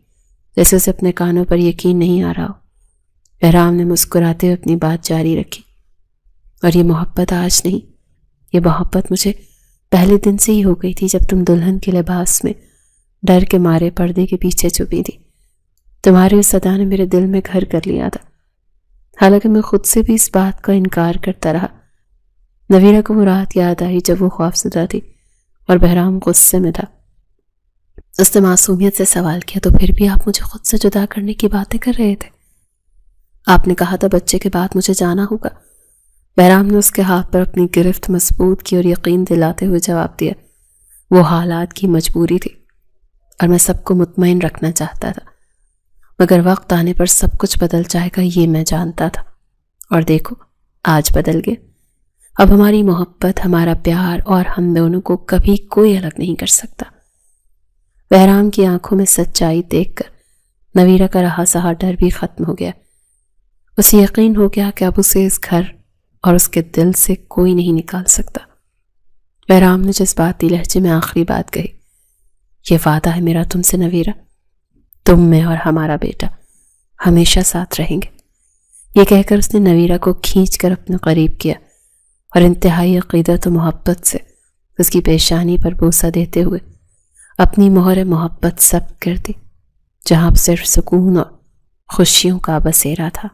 جیسے اسے اپنے کانوں پر یقین نہیں آ رہا ہو۔ بہرام نے مسکراتے ہوئے اپنی بات جاری رکھی، اور یہ محبت آج نہیں، یہ محبت مجھے پہلے دن سے ہی ہو گئی تھی جب تم دلہن کے لباس میں ڈر کے مارے پردے کے پیچھے چھپی تھی۔ تمہاری اس صدا نے میرے دل میں گھر کر لیا تھا، حالانکہ میں خود سے بھی اس بات کا انکار کرتا رہا۔ نویرہ کو وہ رات یاد آئی جب وہ خوفزدہ تھی اور بہرام غصے میں تھا۔ اس نے معصومیت سے سوال کیا، تو پھر بھی آپ مجھے خود سے جدا کرنے کی باتیں کر رہے تھے؟ آپ نے کہا تھا بچے کے بعد مجھے جانا ہوگا۔ بہرام نے اس کے ہاتھ پر اپنی گرفت مضبوط کی اور یقین دلاتے ہوئے جواب دیا، وہ حالات کی مجبوری تھی اور میں سب کو مطمئن رکھنا چاہتا تھا، مگر وقت آنے پر سب کچھ بدل جائے گا یہ میں جانتا تھا، اور دیکھو آج بدل گیا۔ اب ہماری محبت، ہمارا پیار اور ہم دونوں کو کبھی کوئی الگ نہیں کر سکتا۔ بہرام کی آنکھوں میں سچائی دیکھ کر نویرہ کا رہا سہا ڈر بھی ختم ہو گیا۔ اسے یقین ہو گیا کہ اب اسے اس گھر اور اس کے دل سے کوئی نہیں نکال سکتا۔ بہرام نے جذباتی لہجے میں آخری بات کہی، یہ وعدہ ہے میرا تم سے نویرہ، تم میں اور ہمارا بیٹا ہمیشہ ساتھ رہیں گے۔ یہ کہہ کر اس نے نویرہ کو کھینچ کر اپنے قریب کیا اور انتہائی عقیدت و محبت سے اس کی پیشانی پر بوسہ دیتے ہوئے اپنی مہر محبت ثبت کر دی، جہاں اب صرف سکون اور خوشیوں کا بسیرا تھا۔